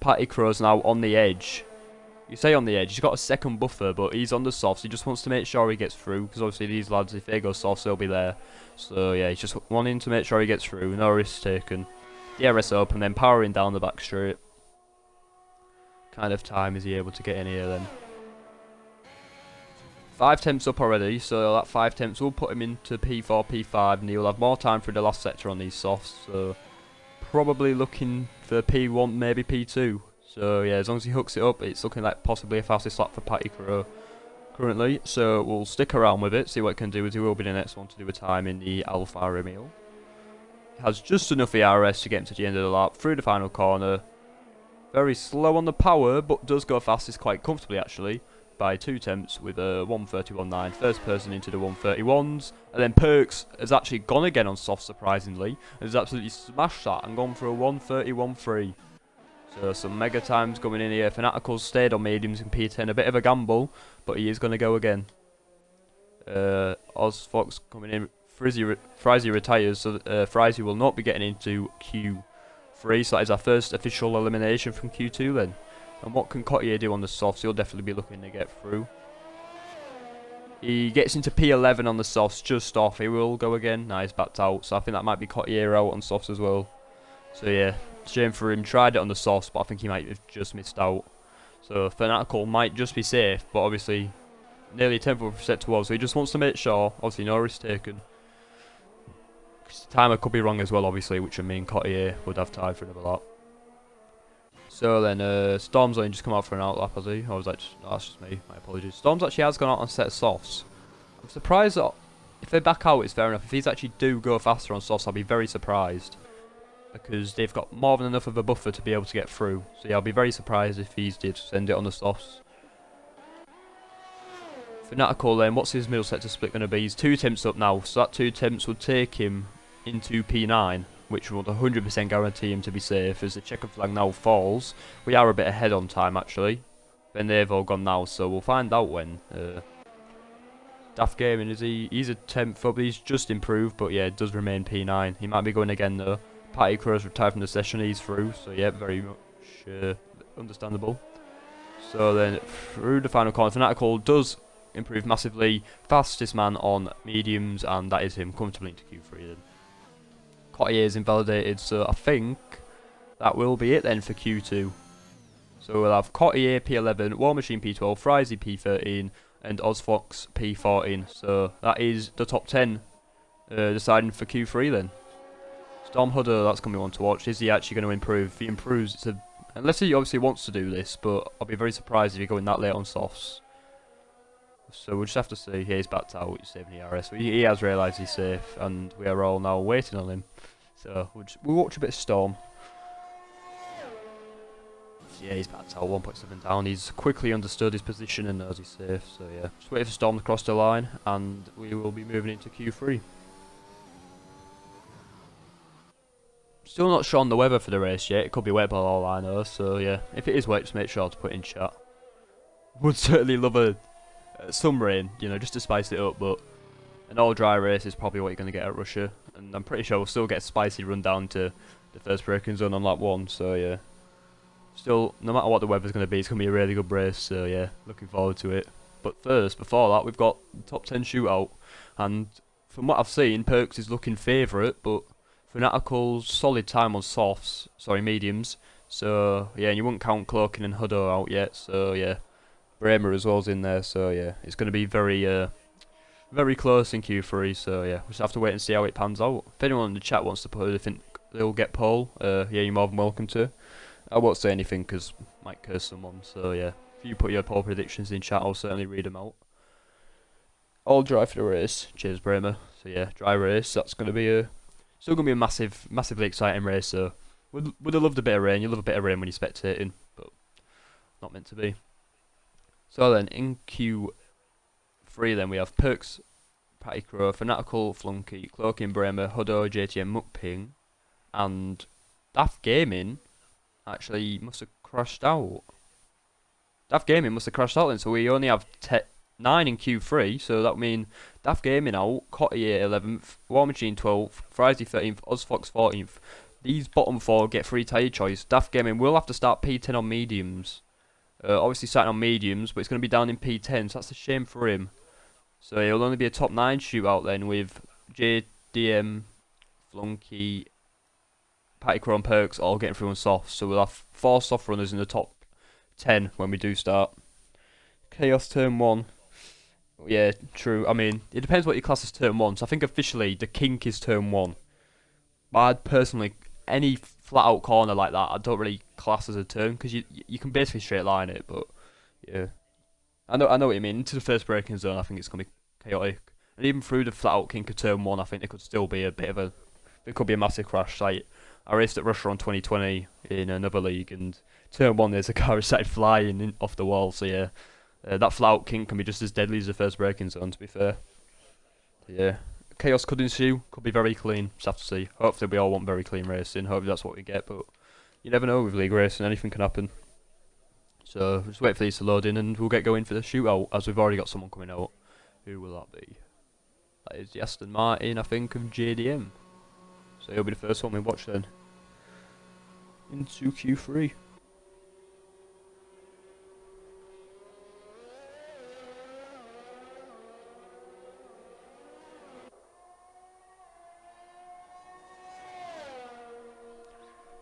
Patty Crow's now on the edge. You say on the edge, he's got a second buffer, but he's on the softs. He just wants to make sure he gets through, because obviously these lads, if they go softs, they'll be there. So yeah, he's just wanting to make sure he gets through. No risks taken. DRS open, then powering down the back straight. Kind of time is he able to get in here then? 5 temps up already, so that 5 temps will put him into P4, P5, and he'll have more time for the last sector on these softs. So probably looking for P1, maybe P2. So yeah, as long as he hooks it up, it's looking like possibly a fastest lap for Patty Crow. currently, so we'll stick around with it, see what it can do, as he will be the next one to do a time in the Alfa Romeo. Has just enough ERS to get him to the end of the lap, through the final corner. Very slow on the power, but does go fastest quite comfortably actually, by 2 tenths with a 1:31.9. First person into the 1:31s, and then Perks has actually gone again on soft surprisingly, and has absolutely smashed that and gone for a 1:31.3. So some mega times coming in here. Fanatical's stayed on mediums in P10, a bit of a gamble, but he is going to go again. Ozfox coming in. Frizy retires, so Frizy will not be getting into Q3, so that is our first official elimination from Q2 then. And what can Cottier do on the softs? He'll definitely be looking to get through. He gets into P11 on the softs, just off. He will go again. Nice, backed out, so I think that might be Cottier out on softs as well. So yeah, shame for him. Tried it on the softs, but I think he might have just missed out. So Fanatical might just be safe, but obviously nearly 10th of a percent towards, so he just wants to make sure. Obviously no risk taken. Timer could be wrong as well, obviously, which would mean Cottier would have time for another lap. So then, Storm's only just come out for an outlap, has he? I was like, no, that's just me, my apologies. Storm's actually has gone out on a set of softs. I'm surprised that if they back out, it's fair enough. If these actually do go faster on softs, I'll be very surprised. Because they've got more than enough of a buffer to be able to get through. So yeah, I'll be very surprised if these did send it on the softs. Fanatical then, what's his middle sector split going to be? He's 2 temps up now, so that 2 temps would take him into P9, which would 100% guarantee him to be safe. As the checkered flag now falls, we are a bit ahead on time actually. Then they've all gone now, so we'll find out when. Daft Gaming, is he? He's a 10th up, he's just improved, but yeah, it does remain P9. He might be going again though. Patty Crow's retired from the session, he's through, so yeah, very much understandable. So then, through the final corner, Fanatical does improve massively. Fastest man on mediums, and that is him comfortably into Q3 then. Cottier is invalidated, so I think that will be it then for Q2. So we'll have Cottier P11, War Machine P12, Frizy P13, and Ozfox P14. So that is the top 10 deciding for Q3 then. Storm Hudder, that's going to be one to watch. Is he actually going to improve? If he improves, it's unless he obviously wants to do this, but I'll be very surprised if you're going that late on softs. So we'll just have to see. He's backed out, he's saving the RS. He has realised he's safe, and we are all now waiting on him. So we'll watch a bit of Storm. So yeah, he's backed out, 1.7 down. He's quickly understood his position and knows he's safe. So yeah, just wait for Storm to cross the line, and we will be moving into Q3. Still not sure on the weather for the race yet. It could be wet by all I know. So yeah, if it is wet, just make sure to put it in chat. Would certainly love some rain, you know, just to spice it up, but an all dry race is probably what you're going to get at Russia, and I'm pretty sure we'll still get a spicy run down to the first braking zone on lap 1, so yeah. Still, no matter what the weather's going to be, it's going to be a really good race, so yeah, looking forward to it. But first, before that, we've got the top 10 shootout, and from what I've seen, Perks is looking favourite, but Fanatical's solid time on softs, sorry, mediums, so yeah, and you wouldn't count Cloaking and Huddo out yet, so yeah. Bremer as well's in there, so yeah, it's going to be very very close in Q3, so yeah, we'll just have to wait and see how it pans out. If anyone in the chat wants to put anything, they'll get poll, yeah, you're more than welcome to. I won't say anything because I might curse someone, so yeah, if you put your poll predictions in chat, I'll certainly read them out. All dry for the race, cheers Bremer. So yeah, dry race, that's going to be still going to be a massively exciting race, so would have loved a bit of rain. You love a bit of rain when you're spectating, but not meant to be. So then, in Q3 then, we have Perks, Patty Crow, Fanatical, Flunky, Cloaking Bremer, Huddo, JTM, Mukping, and Daft Gaming actually must have crashed out. Daft Gaming must have crashed out then, so we only have 9 in Q3, so that would mean Daft Gaming out, Cottier 11th, War Machine 12th, Friday 13th, Ozfox 14th. These bottom 4 get free tyre choice. Daft Gaming will have to start P10 on mediums. Obviously starting on mediums, but it's going to be down in P10, so that's a shame for him. So he'll only be a top 9 shootout then with JDM, Flunky, Patty Crow and Perks all getting through on softs. So we'll have 4 soft runners in the top 10 when we do start. Chaos Turn 1. Yeah, true. I mean, it depends what your class is Turn 1. So I think officially the kink is Turn 1. But I'd personally, any flat out corner like that, I don't really class as a turn, because you can basically straight line it, but yeah. I know what you mean. Into the first braking zone, I think it's going to be chaotic. And even through the flat out kink of turn 1, I think there could still be a bit of a... It could be a massive crash. Like, I raced at Russia on 2020 in another league, and turn 1 there's a car that started flying off the wall, so yeah. That flat out kink can be just as deadly as the first braking zone, to be fair. Yeah. Chaos could ensue, could be very clean, just have to see. Hopefully we all want very clean racing, hopefully that's what we get, but you never know with league racing, anything can happen. So, just wait for these to load in and we'll get going for the shootout, as we've already got someone coming out. Who will that be? That is the Aston Martin, I think, of JDM. So he'll be the first one we watch then. Into Q3.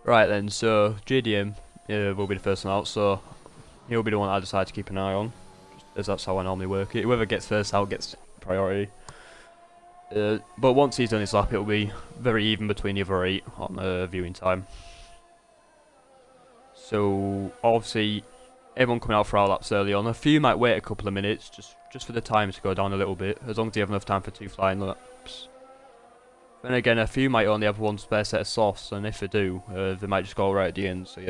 Right then, so JDM will be the first one out, so he'll be the one I decide to keep an eye on, as that's how I normally work it. Whoever gets first out gets priority. But once he's done his lap, it'll be very even between the other 8 on viewing time. So obviously, everyone coming out for our laps early on. A few might wait a couple of minutes, just for the time to go down a little bit, as long as you have enough time for 2 flying laps. Then again, a few might only have 1 spare set of softs, and if they do, they might just go right at the end, so yeah.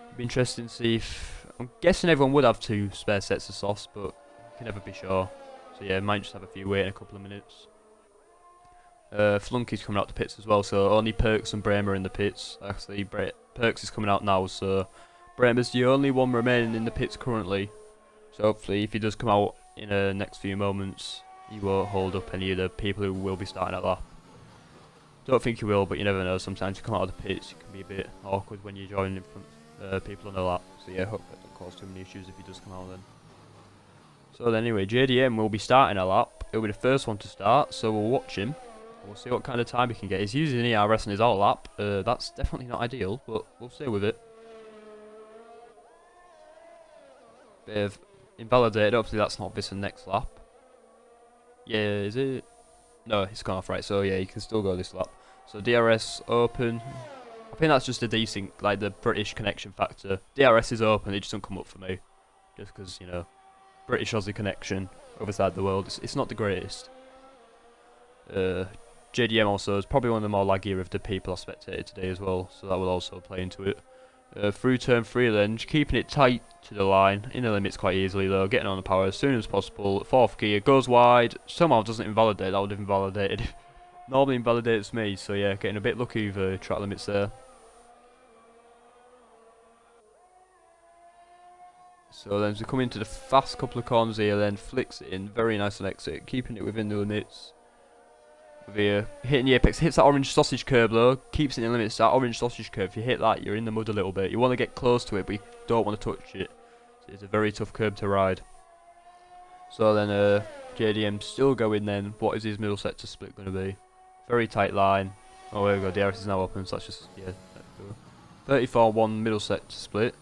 It'd be interesting to see if... I'm guessing everyone would have 2 spare sets of softs, but you can never be sure. So yeah, might just have a few wait in a couple of minutes. Flunky's coming out the pits as well, so only Perks and Bremer in the pits. Actually, Perks is coming out now, so Bremer's the only one remaining in the pits currently. So hopefully, if he does come out in the next few moments, he won't hold up any of the people who will be starting at lap. Don't think he will, but you never know. Sometimes you come out of the pits, it can be a bit awkward when you're joining in front people on the lap. So yeah, hope that doesn't cause too many issues if he does come out then. So then anyway, JDM will be starting a lap. He'll be the first one to start, so we'll watch him. We'll see what kind of time he can get. He's using an ERS on his out lap. That's definitely not ideal, but we'll stay with it. Bit of invalidated. Hopefully that's not this and next lap. Yeah, is it? No, it's gone off right. So yeah, you can still go this lap. So DRS open. I think that's just a decent, like the British connection factor. DRS is open. It just doesn't come up for me, just because you know, British Aussie connection other side of the world. It's not the greatest. JDM also is probably one of the more laggier of the people I spectated today as well, so that will also play into it. Through turn 3 then, just keeping it tight to the line, in the limits quite easily though, getting on the power as soon as possible. 4th gear, goes wide, somehow doesn't invalidate, that would have invalidated. Normally invalidates me, so yeah, getting a bit lucky with the track limits there. So then as we come into the fast couple of corners here, then flicks it in, very nice on exit, keeping it within the limits. Here, hitting the apex, hits that orange sausage curve though, keeps it in the limits. That orange sausage curve, if you hit that, you're in the mud a little bit. You want to get close to it, but you don't want to touch it. So it's a very tough curve to ride. So then JDM still going then. What is his middle sector split going to be? Very tight line. Oh, there we go, DRS is now open, so that's just, yeah. 34-1 middle sector split.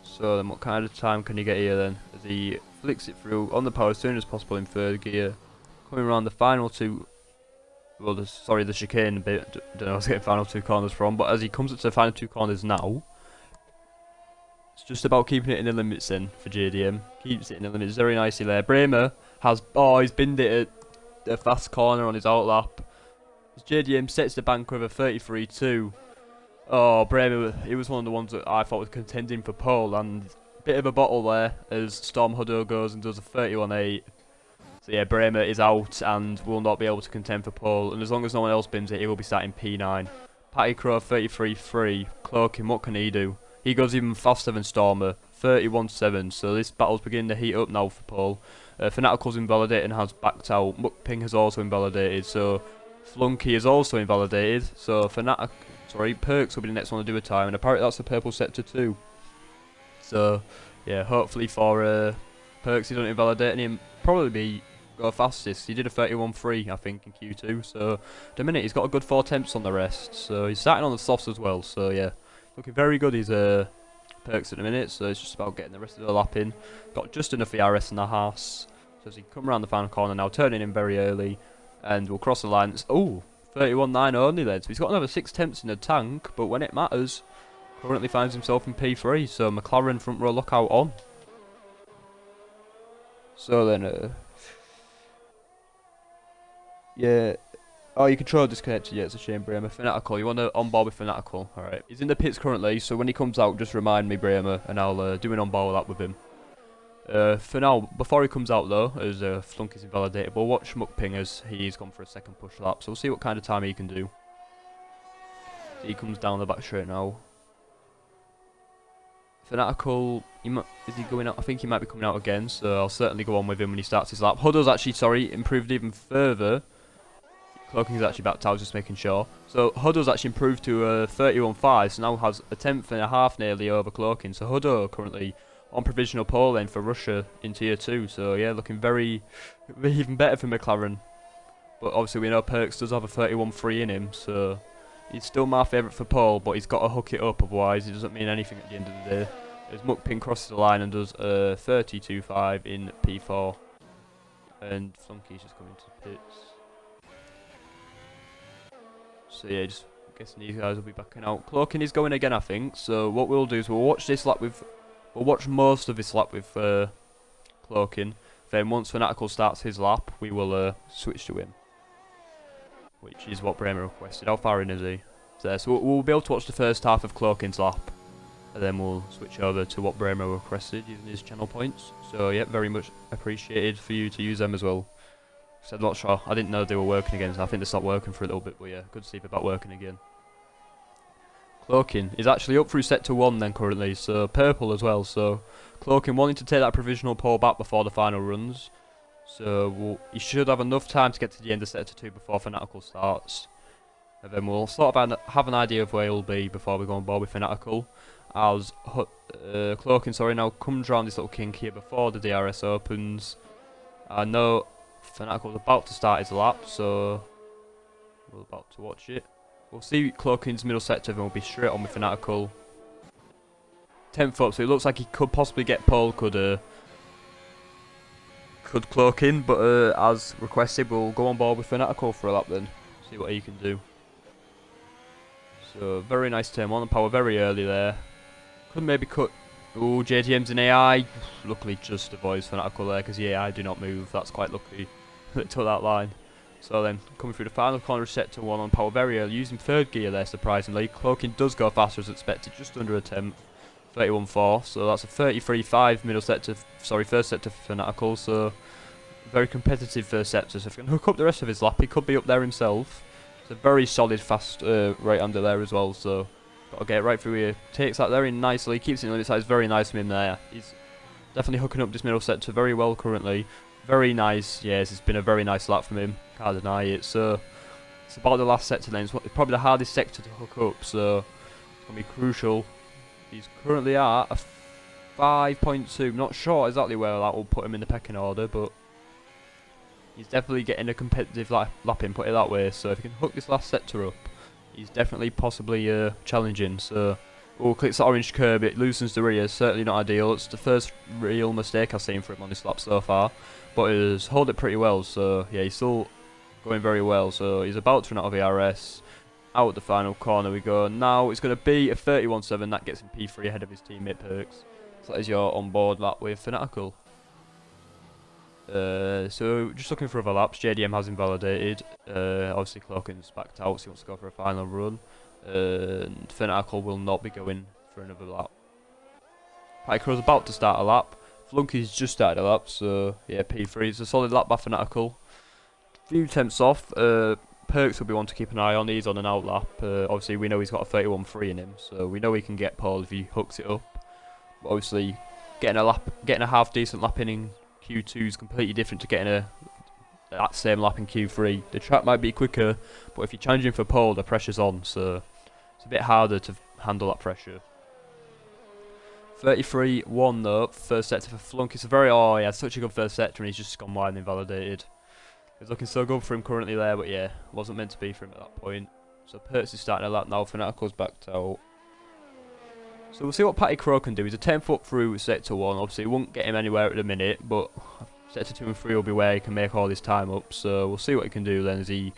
So then what kind of time can you get here then? As he flicks it through on the power as soon as possible in 3rd gear. Coming around the final 2, well, the chicane bit, don't know where I was getting final 2 corners from, but as he comes up to the final 2 corners now, it's just about keeping it in the limits then for JDM. Keeps it in the limits very nicely there. Bremer has, he's binned it at a fast corner on his out lap. As JDM sets the bank with a 33-2. Oh, Bremer, he was one of the ones that I thought was contending for pole, and bit of a bottle there as Storm Hudo goes and does a 31-8. So yeah, Bremer is out and will not be able to contend for pole, and as long as no one else bins it, he will be starting P9. Patty Crow 33-3, cloaking, what can he do? He goes even faster than Stormer, 31-7, so this battle's beginning to heat up now for pole. Fanatical's invalidated and has backed out, Muckping has also invalidated, so Flunky is also invalidated, so Perks will be the next one to do a time, and apparently that's the purple sector too. So yeah, hopefully for Perks he doesn't invalidate, and he'll probably be go fastest. He did a 31-3 I think in Q2, so at the minute he's got a good 4 attempts on the rest, so he's starting on the softs as well, so yeah, looking very good. He's Perks at the minute, so it's just about getting the rest of the lap in. Got just enough ERS in the Haas, so as he come around the final corner now, turning in very early, and we'll cross the line. Oh, 31-9 only then, so he's got another 6 attempts in the tank, but when it matters, currently finds himself in P3, so McLaren front row lookout on. So then, yeah. Oh, your controller disconnected. Yeah, it's a shame, Bremer. Fanatical, you want to on board with Fanatical? All right. He's in the pits currently, so when he comes out, just remind me, Bremer, and I'll do an on board lap with him. For now, before he comes out though, as Flunky's invalidated, we'll watch Muckping as he's gone for a second push lap. So we'll see what kind of time he can do. So he comes down the back straight now. Fanatical, is he going out? I think he might be coming out again, so I'll certainly go on with him when he starts his lap. Huddle's actually, sorry, improved even further. Cloaking's actually backed out, just making sure. So Huddle's actually improved to 31.5, so now has a tenth and a half nearly over Cloaking. So Huddle currently on provisional pole then for Russia in tier 2. So yeah, looking very even better for McLaren. But obviously we know Perks does have a 31.3 in him, so he's still my favourite for pole, but he's got to hook it up, otherwise it doesn't mean anything at the end of the day. As Muckping crosses the line and does 32.5 in P4. And Flunky's just coming to the pits. So yeah, just guessing these guys will be backing out. Cloaking is going again, I think. So what we'll do is we'll watch this lap with, we'll watch most of this lap with Cloaking. Then once Fanatical starts his lap, we will switch to him, which is what Bremer requested. How far in is he? There. So we'll be able to watch the first half of Cloaking's lap, and then we'll switch over to what Bremer requested using his channel points. So yeah, very much appreciated for you to use them as well. So I'm not sure. I didn't know they were working again, so I think they stopped working for a little bit, but yeah, good to see if they're back working again. Cloaking is actually up through sector 1 then currently, so purple as well. So Cloaking wanting to take that provisional pole back before the final runs. So he should have enough time to get to the end of sector 2 before Fanatical starts. And then we'll sort of have an idea of where he'll be before we go on board with Fanatical. As Cloaking, sorry, now comes around this little kink here before the DRS opens. I know Fanatical's about to start his lap, so we're about to watch it. We'll see Cloaking's middle sector, and we'll be straight on with Fanatical. 10th up, so it looks like he could possibly get pole, could Cloaking, but as requested, we'll go on board with Fanatical for a lap then. See what he can do. So very nice turn on, power very early there. Could maybe cut. Ooh, JDM's an AI. Luckily just avoids Fanatical there because the AI do not move. That's quite lucky that it took that line. So then, coming through the final corner of sector 1 on power very early, using third gear there surprisingly. Cloaking does go faster as expected, just under a 10th. 31.4, so that's a 33.5 middle sector, sorry, first sector for Fanatical, so very competitive first sector. So if he can hook up the rest of his lap, he could be up there himself. It's a very solid, fast right-hander there as well, so got to get it right through here. Takes that there in nicely, keeps it on its side, very nice from him there. He's definitely hooking up this middle sector very well currently. Very nice, yes, it's been a very nice lap from him, can't deny it. So it's about the last sector then, it's probably the hardest sector to hook up, so it's going to be crucial. He's currently at a 5.2, not sure exactly where that will put him in the pecking order, but he's definitely getting a competitive lapping, put it that way. So if he can hook this last sector up, he's definitely possibly challenging. So, clicks that orange curb, it loosens the rear, certainly not ideal. It's the first real mistake I've seen for him on this lap so far, but he has held it pretty well, so yeah, he's still going very well. So he's about to run out of ERS. Out the final corner we go. Now it's going to be a 31.7. That gets him P3 ahead of his teammate Perks. So that is your on-board lap with Fanatical. So just looking for other laps. JDM has invalidated. Obviously Cloaking's backed out, so he wants to go for a final run. And Fanatical will not be going for another lap. Picro's about to start a lap. Flunky's just started a lap, so yeah, P3. It's a solid lap by Fanatical. Few tenths off. Perks will be one to keep an eye on. He's on an out lap. Obviously, we know he's got a 31.3 in him, so we know he can get pole if he hooks it up. But obviously, getting a half decent lap in Q2 is completely different to getting that same lap in Q3. The track might be quicker, but if you're challenging for pole, the pressure's on, so it's a bit harder to handle that pressure. 33.1 though, first sector for Flunk. It's a very, he had such a good first sector and he's just gone wide and invalidated. It's looking so good for him currently there, but yeah, wasn't meant to be for him at that point. So Perks is starting a lap now, Fanatical's backed out. So we'll see what Patty Crow can do. He's a 10th up through sector 1, obviously it won't get him anywhere at the minute, but sector 2 and 3 will be where he can make all this time up, so we'll see what he can do then as he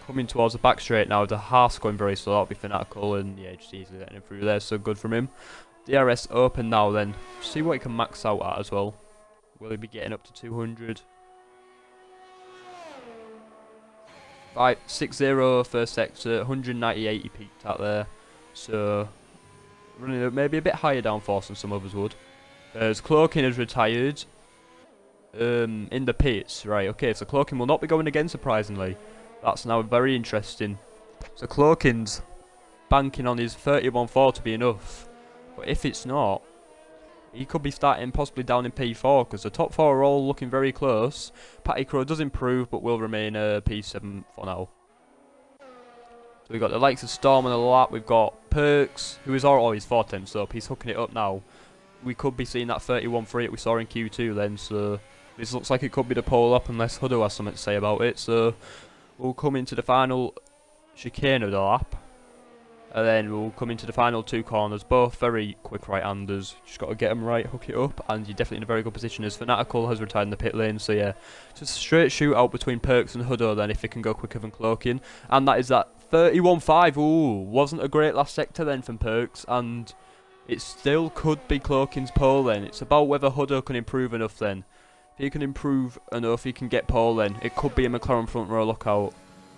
coming towards the back straight now. The Haas going very slow, that'll be Fanatical, and yeah, just easily getting him through there, so good from him. DRS open now then, see what he can max out at as well. Will he be getting up to 200? 560 first sector, 198 he peaked at there. So running up maybe a bit higher downforce than some others would. As Cloaking has retired in the pits, right? Okay, so Cloaking will not be going again, surprisingly. That's now very interesting. So Cloaking's banking on his 31.4 to be enough, but if it's not, he could be starting possibly down in P4 because the top 4 are all looking very close. Patty Crow does improve but will remain P7 for now. So we've got the likes of Storm on the lap, we've got Perks, who is always 4 temps up, he's hooking it up now. We could be seeing that 31.3 that we saw in Q2 then, so this looks like it could be the pole up unless Huddo has something to say about it. So we'll come into the final chicane of the lap. And then we'll come into the final 2 corners, both very quick right-handers. Just got to get them right, hook it up, and you're definitely in a very good position as Fanatical has retired in the pit lane. So yeah, just a straight shootout between Perks and Huddo then if it can go quicker than Cloaking. And that is that 31.5. Ooh, wasn't a great last sector then from Perks, and it still could be Cloaking's pole then. It's about whether Huddo can improve enough then. If he can improve enough, he can get pole then. It could be a McLaren front row lookout.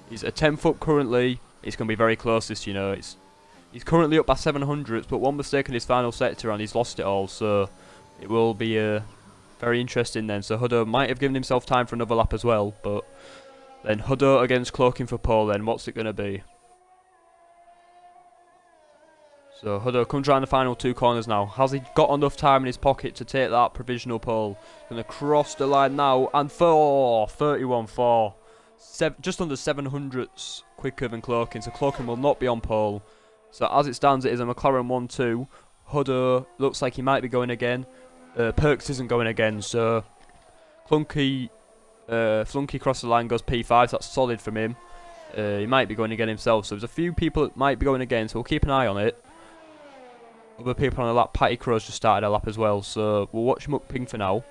He's a 10th up currently. It's going to be very close this, you know. He's currently up by 700s, but one mistake in his final sector and he's lost it all, so it will be very interesting then. So Huddo might have given himself time for another lap as well, but then Huddo against Cloaking for pole then, what's it going to be? So Huddo comes around the final 2 corners now. Has he got enough time in his pocket to take that provisional pole? Going to cross the line now, and 31.4. Just under 700ths quicker than Cloaking, so Cloaking will not be on pole. So as it stands, it is a McLaren 1-2. Huddo looks like he might be going again. Perks isn't going again, so Flunky cross the line, goes P5, so that's solid from him. He might be going again himself, so there's a few people that might be going again, so we'll keep an eye on it. Other people on the lap, Patty Crow's just started a lap as well, so we'll watch Mukping for now.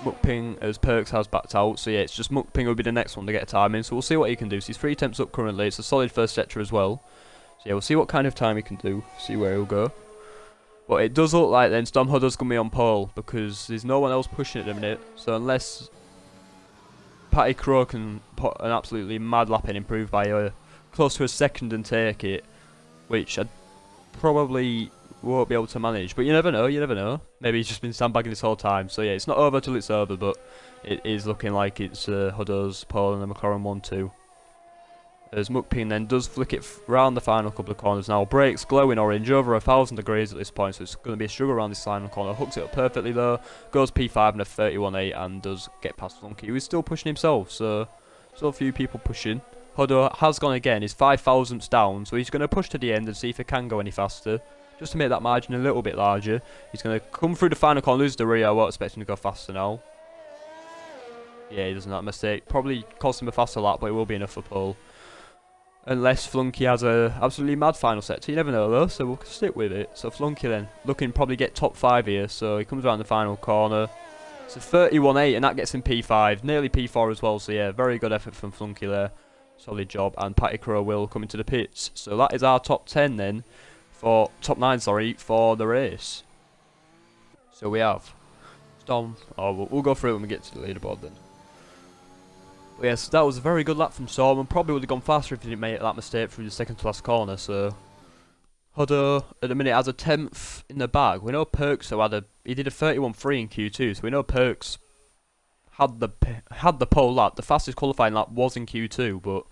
Mukping as Perks has backed out, so yeah, it's just Mukping will be the next one to get a time in, so we'll see what he can do. So he's 3 temps up currently, it's a solid first sector as well. So yeah, we'll see what kind of time he can do, see where he'll go. But it does look like then Storm Huddo's going to be on pole, because there's no one else pushing at the minute, so unless Patty Crow can put an absolutely mad lap in, improve by close to a second and take it, which I probably won't be able to manage, but you never know, maybe he's just been sandbagging this whole time. So yeah, it's not over till it's over, but it is looking like it's Huddo's pole and the McLaren 1-2. As Mukping then does flick it round the final couple of corners now, brakes glowing orange, over 1,000 degrees at this point, so it's going to be a struggle around this final corner. Hooks it up perfectly though, goes P5 and a 31.8 and does get past Flunky, who is still pushing himself, so still a few people pushing. Huddo has gone again, he's 5 thousandths down, so he's going to push to the end and see if he can go any faster. Just to make that margin a little bit larger. He's going to come through the final corner, lose the rear. I won't expect him to go faster now. Yeah, he doesn't have a mistake. Probably cost him a faster lap, but it will be enough for pole. Unless Flunky has a absolutely mad final sector. You never know though, so we'll stick with it. So Flunky then, looking probably get top 5 here. So he comes around the final corner. It's a 31.8 and that gets him P5. Nearly P4 as well, so yeah, very good effort from Flunky there. Solid job. And Patty Crow will come into the pits. So that is our top 10 then. For top 9, sorry, for the race. So we have Storm. Oh, we'll go through it when we get to the leaderboard then. But yes, that was a very good lap from Storm, and probably would have gone faster if he didn't make that mistake through the second to last corner. So Huddo at the minute has a 10th in the bag. We know Perks he did a 31.3 in Q2, so we know Perks had the pole lap. The fastest qualifying lap was in Q2, but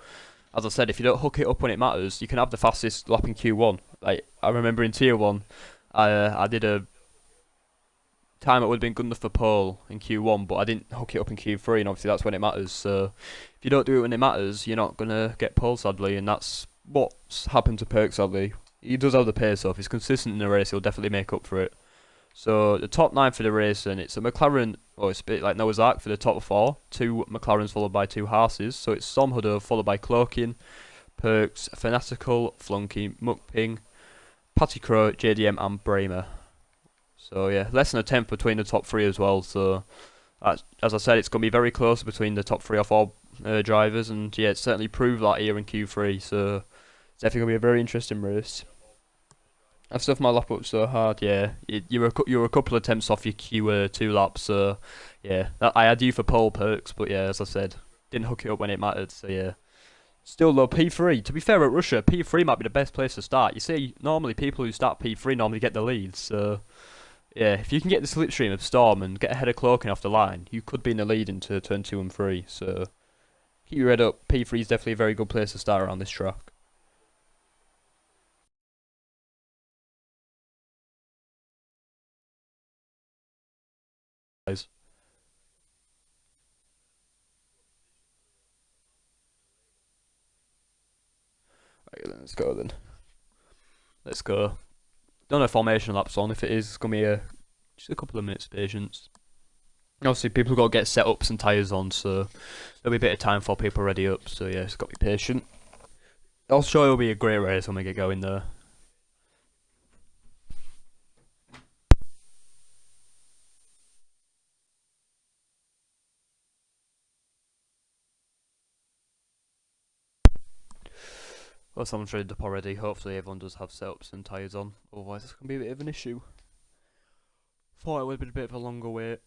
as I said, if you don't hook it up when it matters, you can have the fastest lap in Q1. Like, I remember in Tier 1, I did a time it would have been good enough for pole in Q1, but I didn't hook it up in Q3, and obviously that's when it matters. So if you don't do it when it matters, you're not going to get pole, sadly, and that's what's happened to Perk, sadly. He does have the pace, so if he's consistent in the race, he'll definitely make up for it. So the top 9 for the race, and it's a McLaren, it's a bit like Noah's Ark for the top 4. 2 McLarens followed by 2 Haas's. So it's Storm Huddo followed by Cloaking, Perks, Fanatical, Flunky, Mukping, Patty Crow, JDM and Bramer. So yeah, less than a 10th between the top 3 as well. So as I said, it's going to be very close between the top 3 or 4 drivers, and yeah, it's certainly proved that here in Q3. So it's definitely going to be a very interesting race. I've stuffed my lap up so hard, yeah. You were a couple of attempts off your Q2 laps, so yeah. I had you for pole Perks, but yeah, as I said, didn't hook it up when it mattered, so yeah. Still though, P3. To be fair, at Russia, P3 might be the best place to start. You see, normally people who start P3 normally get the lead, so yeah, if you can get the slipstream of Storm and get ahead of Cloaking off the line, you could be in the lead into turn 2 and 3, so keep your head up. P3 is definitely a very good place to start around this track. Guys. Right, let's go then. Let's go. Don't know if formation lap's on. If it is, it's gonna be just a couple of minutes patience. Obviously, people have got to get setups and tyres on, so there'll be a bit of time for people ready up. So yeah, just got to be patient. I'll show it'll be a great race when we get going there. Well, someone's ready up already. Hopefully, everyone does have setups and tyres on. Otherwise, it's gonna be a bit of an issue. Thought it would have been a bit of a longer wait.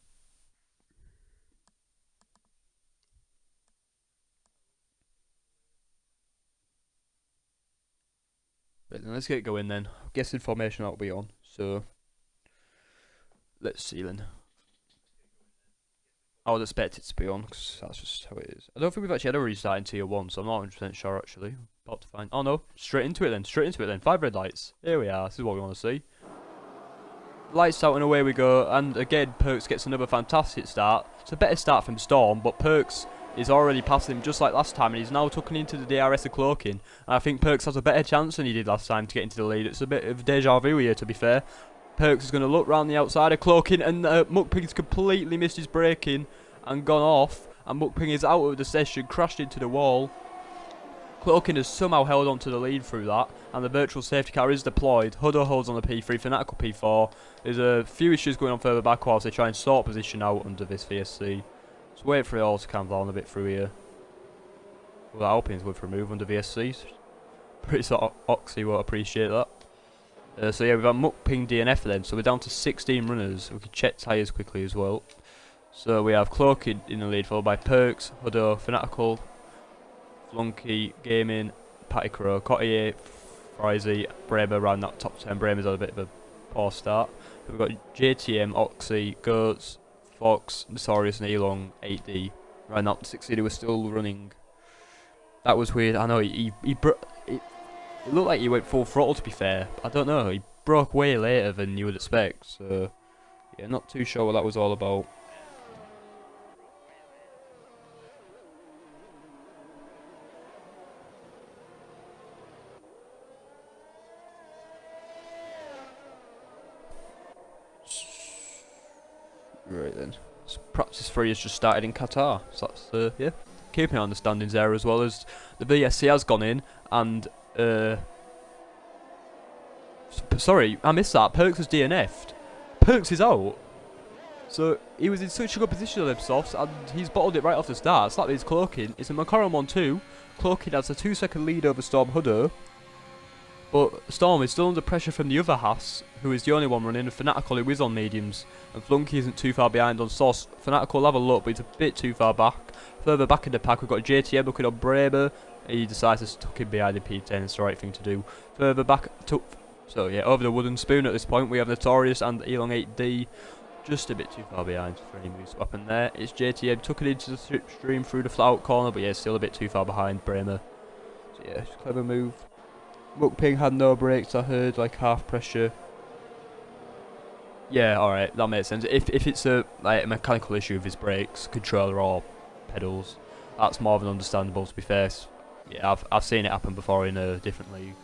But then let's get going then. I'm guessing formation that'll be on. So let's see then. I would expect it to be on because that's just how it is. I don't think we've actually had a restart in tier 1, so I'm not 100% sure actually. About to find. Oh no, straight into it then. Straight into it then. 5 red lights. Here we are. This is what we want to see. Lights out and away we go. And again, Perks gets another fantastic start. It's a better start from Storm, but Perks is already passing him just like last time, and he's now tucking into the DRS of Cloaking. And I think Perks has a better chance than he did last time to get into the lead. It's a bit of deja vu here, to be fair. Perks is going to look round the outside of Cloaking, and Muckping's completely missed his braking and gone off. And Muckping is out of the session, crashed into the wall. Cloaking has somehow held on to the lead through that, and the virtual safety car is deployed. Hudder holds on the P3, Fanatical P4. There's a few issues going on further back whilst they try and sort position out under this VSC. Just wait for it all to calm down a bit through here. Well, that Alpine's good for a move under VSCs. Pretty sort of Oxy won't appreciate that. So yeah, we've got Muckping DNF then, so we're down to 16 runners. We can check tyres quickly as well. So we have Cloaking in the lead, followed by Perks, Hudder, Fanatical, Flunky, Gaming, Patty Crow, Cotier, Frizy, Bremer around that top 10. Bremer's had a bit of a poor start. We've got JTM, Oxy, Goats, Fox, Notorious and Elong, 8D. Right now, 60 was still running. That was weird. I know it looked like he went full throttle, to be fair. I don't know. He broke way later than you would expect. So yeah, not too sure what that was all about. Right then. So practice 3 has just started in Qatar. So that's yeah. Keeping on the standings there as well as the VSC has gone in and sorry, I missed that. Perks was DNF'd. Perks is out. So he was in such a good position on them softs and he's bottled it right off the start. Slap his Cloaking. It's a McLaren 1-2. Cloaking has a 2-second lead over Storm Hudder. But Storm is still under pressure from the other Haas, who is the only one running, and Fanatical who is on mediums. And Flunky isn't too far behind on Sauce. Fanatical will have a look, but he's a bit too far back. Further back in the pack, we've got JTM looking on Bremer. He decides to tuck him behind the P10, it's the right thing to do. Further back, so yeah, over the wooden spoon at this point, we have Notorious and Elong 8D. Just a bit too far behind for any moves to happen there. It's JTM tucking into the slipstream through the flat out corner, but yeah, still a bit too far behind Bremer. So yeah, clever move. Muckping had no brakes, I heard, like half pressure. Yeah, alright, that makes sense. If it's a mechanical issue with his brakes, controller or pedals, that's more than understandable, to be fair. Yeah, I've seen it happen before in a different league.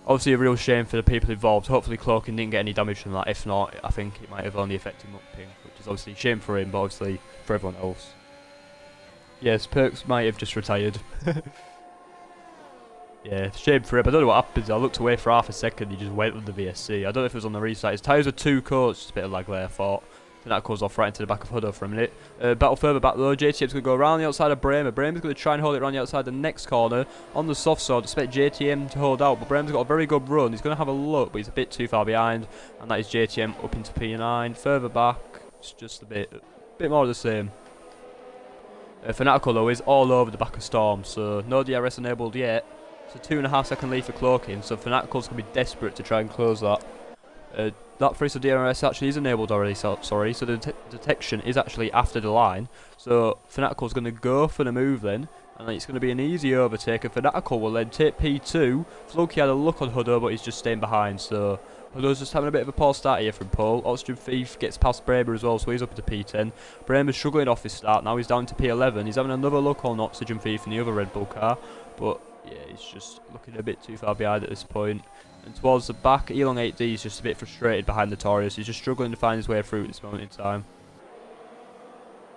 Obviously a real shame for the people involved. Hopefully Cloaking didn't get any damage from that. If not, I think it might have only affected Muckping, which is obviously a shame for him, but obviously for everyone else. Yes, Perks might have just retired. Yeah, shame for him. I don't know what happens. I looked away for half a second, he just went with the VSC. I don't know if it was on the restart. His tyres are too cold, just a bit of lag there, I thought. Fanatical's off right into the back of Hudder for a minute. Battle further back though, JTM's going to go around the outside of Bremer. Bremer's going to try and hold it around the outside of the next corner. On the soft side, expect JTM to hold out, but Bremer's got a very good run. He's going to have a look, but he's a bit too far behind, and that is JTM up into P9. Further back, it's just a bit more of the same. Fanatical though is all over the back of Storm, so no DRS enabled yet. It's a 2.5 second lead for cloaking, so Fanatical's going to be desperate to try and close that. That freestyle DRS actually is enabled already, so the detection is actually after the line. So Fanatical's going to go for the move then, and it's going to be an easy overtake, and Fanatical will then take P2. Flunky had a look on Hudder, but he's just staying behind, so Hudder's just having a bit of a poor start here from pole. Oxygen Thief gets past Bremer as well, so he's up into P10. Bremer's struggling off his start, now he's down to P11. He's having another look on Oxygen Thief in the other Red Bull car, but yeah, he's just looking a bit too far behind at this point. And towards the back, Elon 8D is just a bit frustrated behind Notorious. He's just struggling to find his way through at this moment in time.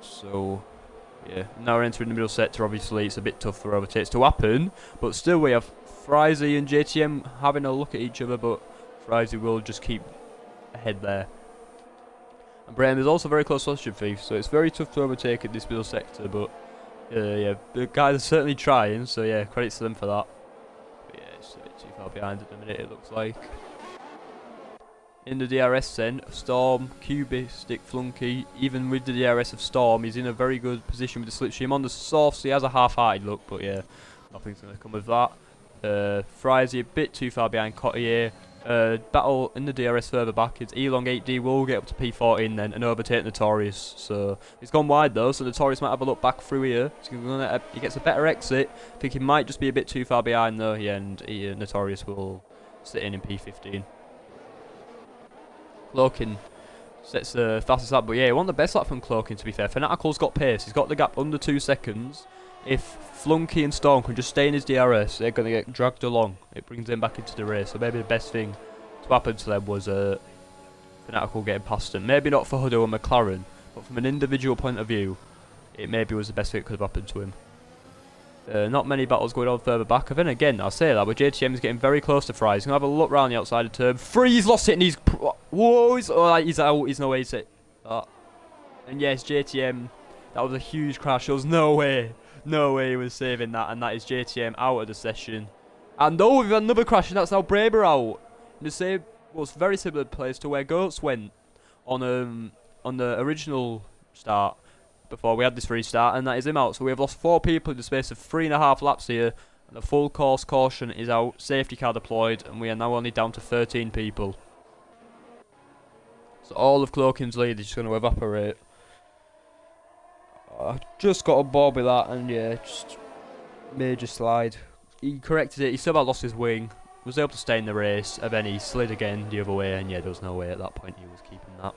So, yeah, now we're entering the middle sector. Obviously, it's a bit tough for overtakes to happen, but still we have Frizy and JTM having a look at each other, but Frizy will just keep ahead there. And Bremer is also very close to Oxygen Thief, so it's very tough to overtake in this middle sector, but yeah, the guys are certainly trying, so yeah, credits to them for that. But yeah, it's a bit too far behind at the minute, it looks like. In the DRS then, Storm, Cubistic, Flunky, even with the DRS of Storm, he's in a very good position with the slipstream on the soft, so he has a half-hearted look, but yeah, nothing's going to come of that. Frizy a bit too far behind Cotier. Battle in the DRS further back. It's Elong 8D will get up to P14 then and overtake Notorious. So he's gone wide though, so Notorious might have a look back through here. So he gets a better exit. I think he might just be a bit too far behind though. Yeah, and Notorious will sit in P15. Cloaking sets the fastest lap, but yeah, he won the best lap from Cloaking to be fair. Fanatical's got pace. He's got the gap under 2 seconds. If Flunky and Storm can just stay in his DRS, they're going to get dragged along. It brings them back into the race. So maybe the best thing to happen to them was Fanatical getting past them. Maybe not for Huddo and McLaren, but from an individual point of view, it maybe was the best thing that could have happened to him. Not many battles going on further back. And then again, I'll say that, but JTM is getting very close to Fry. He's going to have a look round the outside of turn. He's lost it and he's... Whoa, he's out. He's no way to... And yes, JTM, that was a huge crash. There was no way he was saving that, and that is JTM out of the session. And oh, we've had another crash, and that's now Bremer out. In the same, was very similar place to where Goats went on the original start before we had this restart, and that is him out. So we have lost 4 people in the space of 3.5 laps here, and the full course caution is out, safety car deployed, and we are now only down to 13 people. So all of Cloaking's lead is just going to evaporate. I just got on board with that, and yeah, just major slide. He corrected it, he still had lost his wing, was able to stay in the race, and then he slid again the other way, and yeah, there was no way at that point he was keeping that.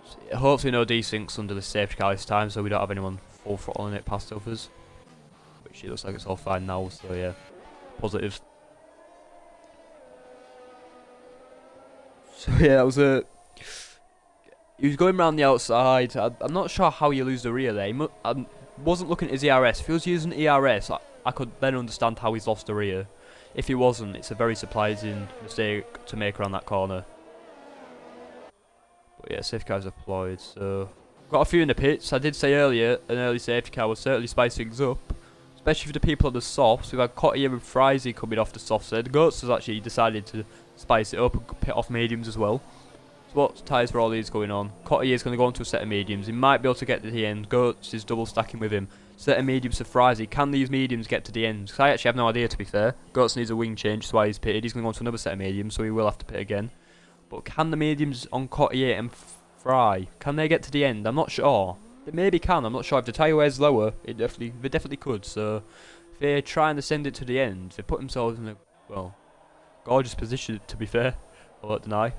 So yeah, hopefully no desyncs under the safety car this time, so we don't have anyone full throttling it past others. Which it looks like it's all fine now, so yeah, positive. So yeah, that was a... He was going around the outside. I'm not sure how you lose the rear there. I wasn't looking at his ERS. If he was using ERS, I could then understand how he's lost the rear. If he wasn't, it's a very surprising mistake to make around that corner. But yeah, safety cars are deployed. So got a few in the pits. I did say earlier, an early safety car will certainly spice things up, especially for the people on the softs. We've had Cotier and Frizy coming off the soft side. Goats has actually decided to spice it up and pit off mediums as well. So what ties for all these going on? Cotier is going to go into a set of mediums. He might be able to get to the end. Goats is double stacking with him. Set of mediums for Frizy. Can these mediums get to the end? Because I actually have no idea, to be fair. Goats needs a wing change, that's why he's pitted. He's going to go into another set of mediums, so he will have to pit again. But can the mediums on Cotier and Fry, can they get to the end? I'm not sure. They maybe can, I'm not sure. If the tyre wear's lower, they definitely could. So if they're trying to send it to the end, they put themselves in a, well, gorgeous position, to be fair. I won't deny.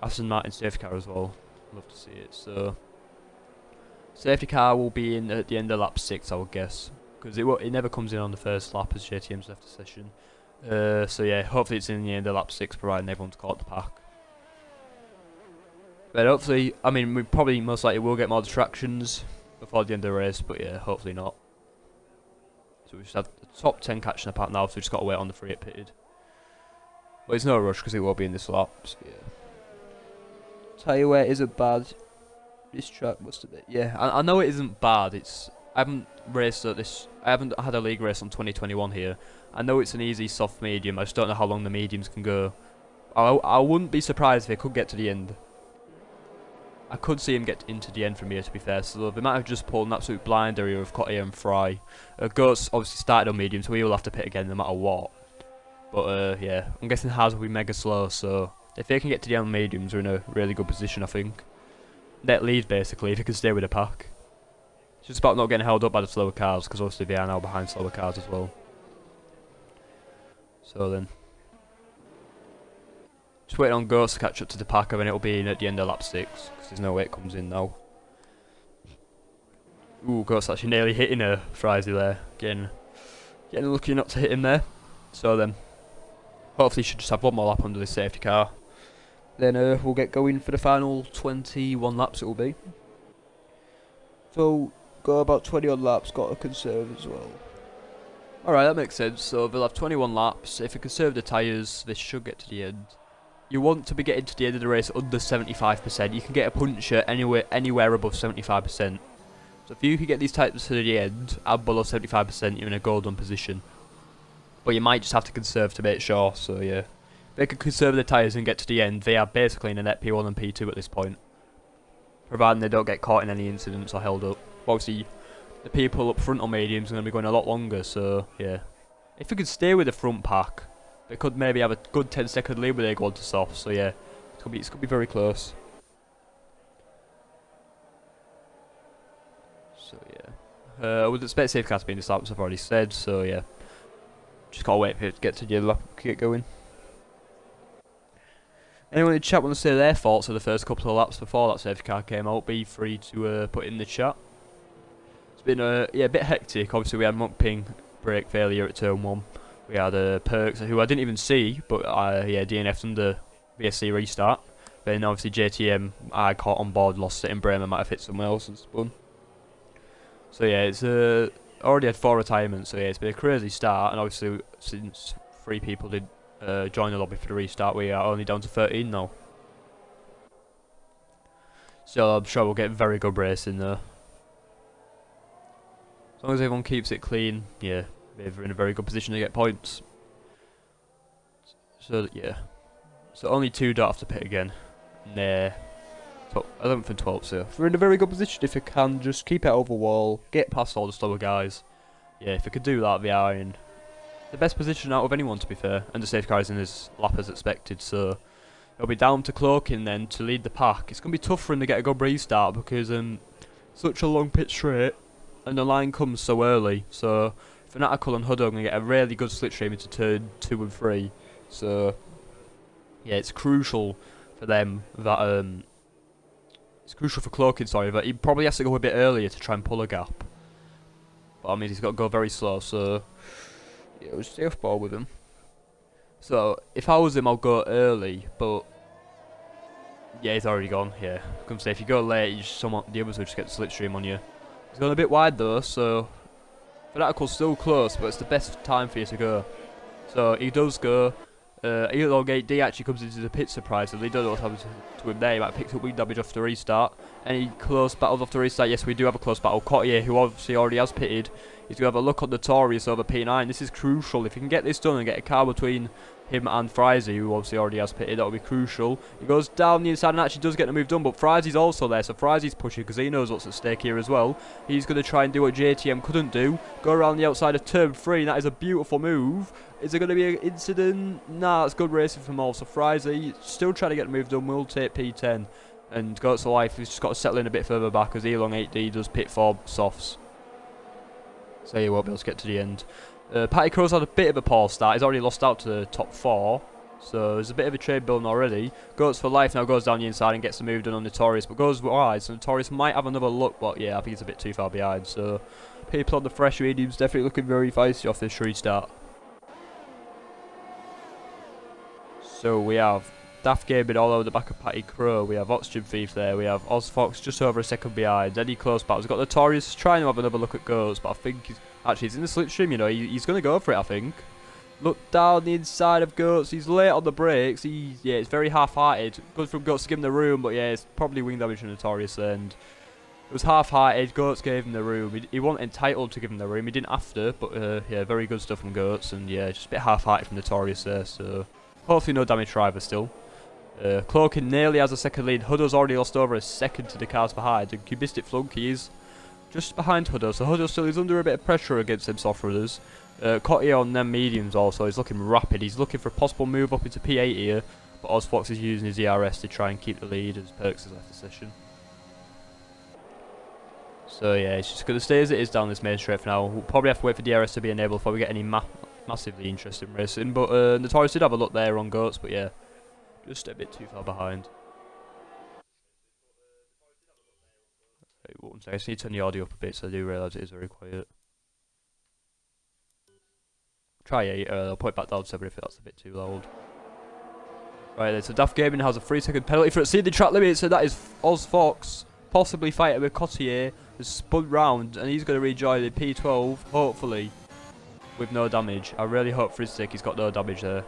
Aston Martin safety car as well. Love to see it. So safety car will be in at the end of lap 6, I would guess, because it never comes in on the first lap as JTM's left the session. So yeah, hopefully it's in the end of lap 6, providing everyone's caught the pack. But hopefully, I mean, we probably most likely will get more distractions before the end of the race, but yeah, hopefully not. So we just have the top 10 catching the pack now, so we just got to wait on the 3 pitted. But it's no rush because it will be in this lap. So yeah. tyre wear isn't bad. This track must have been. Yeah, I know it isn't bad. I haven't raced at this. I haven't had a league race on 2021 here. I know it's an easy soft medium. I just don't know how long the mediums can go. I wouldn't be surprised if it could get to the end. I could see him get into the end from here, to be fair. So they might have just pulled an absolute blinder here with Cottier and Fry. Goats obviously started on medium, so he will have to pit again no matter what. But yeah, I'm guessing Haas will be mega slow. So if they can get to the end mediums, they're in a really good position, I think. Net lead basically if he can stay with the pack. It's just about not getting held up by the slower cars, because obviously they are now behind slower cars as well. So then, just waiting on Ghost to catch up to the pack, and then it'll be in at the end of lap 6, because there's no way it comes in now. Ooh, Ghost actually nearly hitting her Frizy there, getting lucky not to hit him there. So then, hopefully he should just have one more lap under this safety car. Then we'll get going for the final 21 laps it will be. So, go about 20 odd laps, got to conserve as well. Alright, that makes sense. So they'll have 21 laps. If you conserve the tyres, they should get to the end. You want to be getting to the end of the race under 75%. You can get a puncher anywhere above 75%. So if you can get these tyres to the end, and below 75%, you're in a golden position. But you might just have to conserve to make sure, so yeah. If they can conserve the tyres and get to the end, they are basically in a net P1 and P2 at this point. Providing they don't get caught in any incidents or held up. Obviously, the people up front on mediums are going to be going a lot longer, so yeah. If we could stay with the front pack, they could maybe have a good 10-second lead when they go on to soft, so yeah. It's going to be very close. So yeah. I would expect safe cars to be in the laps, I've already said, so yeah. Just gotta wait for it to get to the lap and get going. Anyone in the chat want to say their thoughts of the first couple of laps before that safety car came out, be free to put in the chat. It's been yeah, a bit hectic. Obviously we had Monkping brake failure at turn 1. We had Perks, who I didn't even see, but yeah, DNF'd under VSC restart. Then obviously JTM, I caught on board, lost it in Bremen, might have hit someone else and spun. So yeah, it's already had 4 retirements, so yeah, it's been a crazy start, and obviously since 3 people did join the lobby for the restart, we are only down to 13 now. So I'm sure we'll get very good racing there. As long as everyone keeps it clean, yeah, they're in a very good position to get points. So yeah, so only 2 don't have to pit again. Nah, 11th and 12th, so we're in a very good position if we can just keep it over wall, get past all the slower guys. Yeah, if we could do that, they are in the best position out of anyone, to be fair, and the safety car is in his lap as expected, so it'll be down to Cloaking then to lead the pack. It's going to be tough for him to get a good restart because such a long pit straight and the line comes so early, so Fanatical and Huddo are going to get a really good slipstream into turn 2 and 3, so yeah, it's crucial for them that it's crucial for Cloaking, sorry, that he probably has to go a bit earlier to try and pull a gap, but I mean he's got to go very slow, so yeah, we'll stay off ball with him. So if I was him, I'll go early, but yeah, he's already gone. Yeah, I can say if you go late, the others will just get the slipstream on you. He's gone a bit wide though, so Fanatical's still close, but it's the best time for you to go. So he does go. Elongate D actually comes into the pit surprise, so they don't know what's happened to him there. He might have picked up wing damage off the restart. Any close battles off the restart? Yes, we do have a close battle. Cottier, who obviously already has pitted, he's going to have a look on Notorious over P9. This is crucial. If he can get this done and get a car between him and Frizy, who obviously already has pitted, that will be crucial. He goes down the inside and actually does get the move done, but Frizy's also there, so Frizy's pushing because he knows what's at stake here as well. He's going to try and do what JTM couldn't do, go around the outside of turn 3, and that is a beautiful move. Is there going to be an incident? Nah, it's good racing from all. So Frizy still trying to get the move done, will take P10 and go to life. He's just got to settle in a bit further back as Elong8D does pit for softs. So he won't be able to get to the end. Patty Crow's had a bit of a poor start. He's already lost out to the top 4. So there's a bit of a trade building already. Goes for life now, goes down the inside and gets the move done on Notorious, but goes wide. So Notorious might have another look, but yeah, I think he's a bit too far behind. So people on the fresh mediums definitely looking very feisty off this restart. So we have Daft Gaming all over the back of Patty Crow. We have Oxygen Thief there. We have Ozfox just over a second behind. Any close battles. We've got Notorious trying to have another look at goals, but I think he's in the slipstream, you know. He's going to go for it, I think. Look down the inside of Goats. He's late on the brakes. It's very half-hearted. Good from Goats to give him the room, but yeah, it's probably wing damage from Notorious, and it was half-hearted. Goats gave him the room. He wasn't entitled to give him the room. He didn't have to, but yeah, very good stuff from Goats, and yeah, just a bit half-hearted from Notorious there, so hopefully no damage driver still. Cloaking nearly has a second lead. Huddo's already lost over a second to the cars behind, and Cubistic Flunky is just behind Huddo, so Huddo still is under a bit of pressure against them soft runners. Cottier on them mediums also, he's looking rapid. He's looking for a possible move up into P8 here, but Ozfox is using his ERS to try and keep the lead as Perks has left the session. So yeah, it's just going to stay as it is down this main straight for now. We'll probably have to wait for DRS to be enabled before we get any massively interesting racing, but Notorious did have a look there on Goats, but yeah, just a bit too far behind. Wait, one second, I just need to turn the audio up a bit, so I do realise it is very quiet. Try 8, I'll put it back down to 7 if that's a bit too loud. Right then, so Daft Gaming has a 3-second penalty for exceeding track limits, so that is Ozfox possibly fighting with Cottier, has spun round, and he's going to rejoin the P12, hopefully, with no damage. I really hope for his sake he's got no damage there.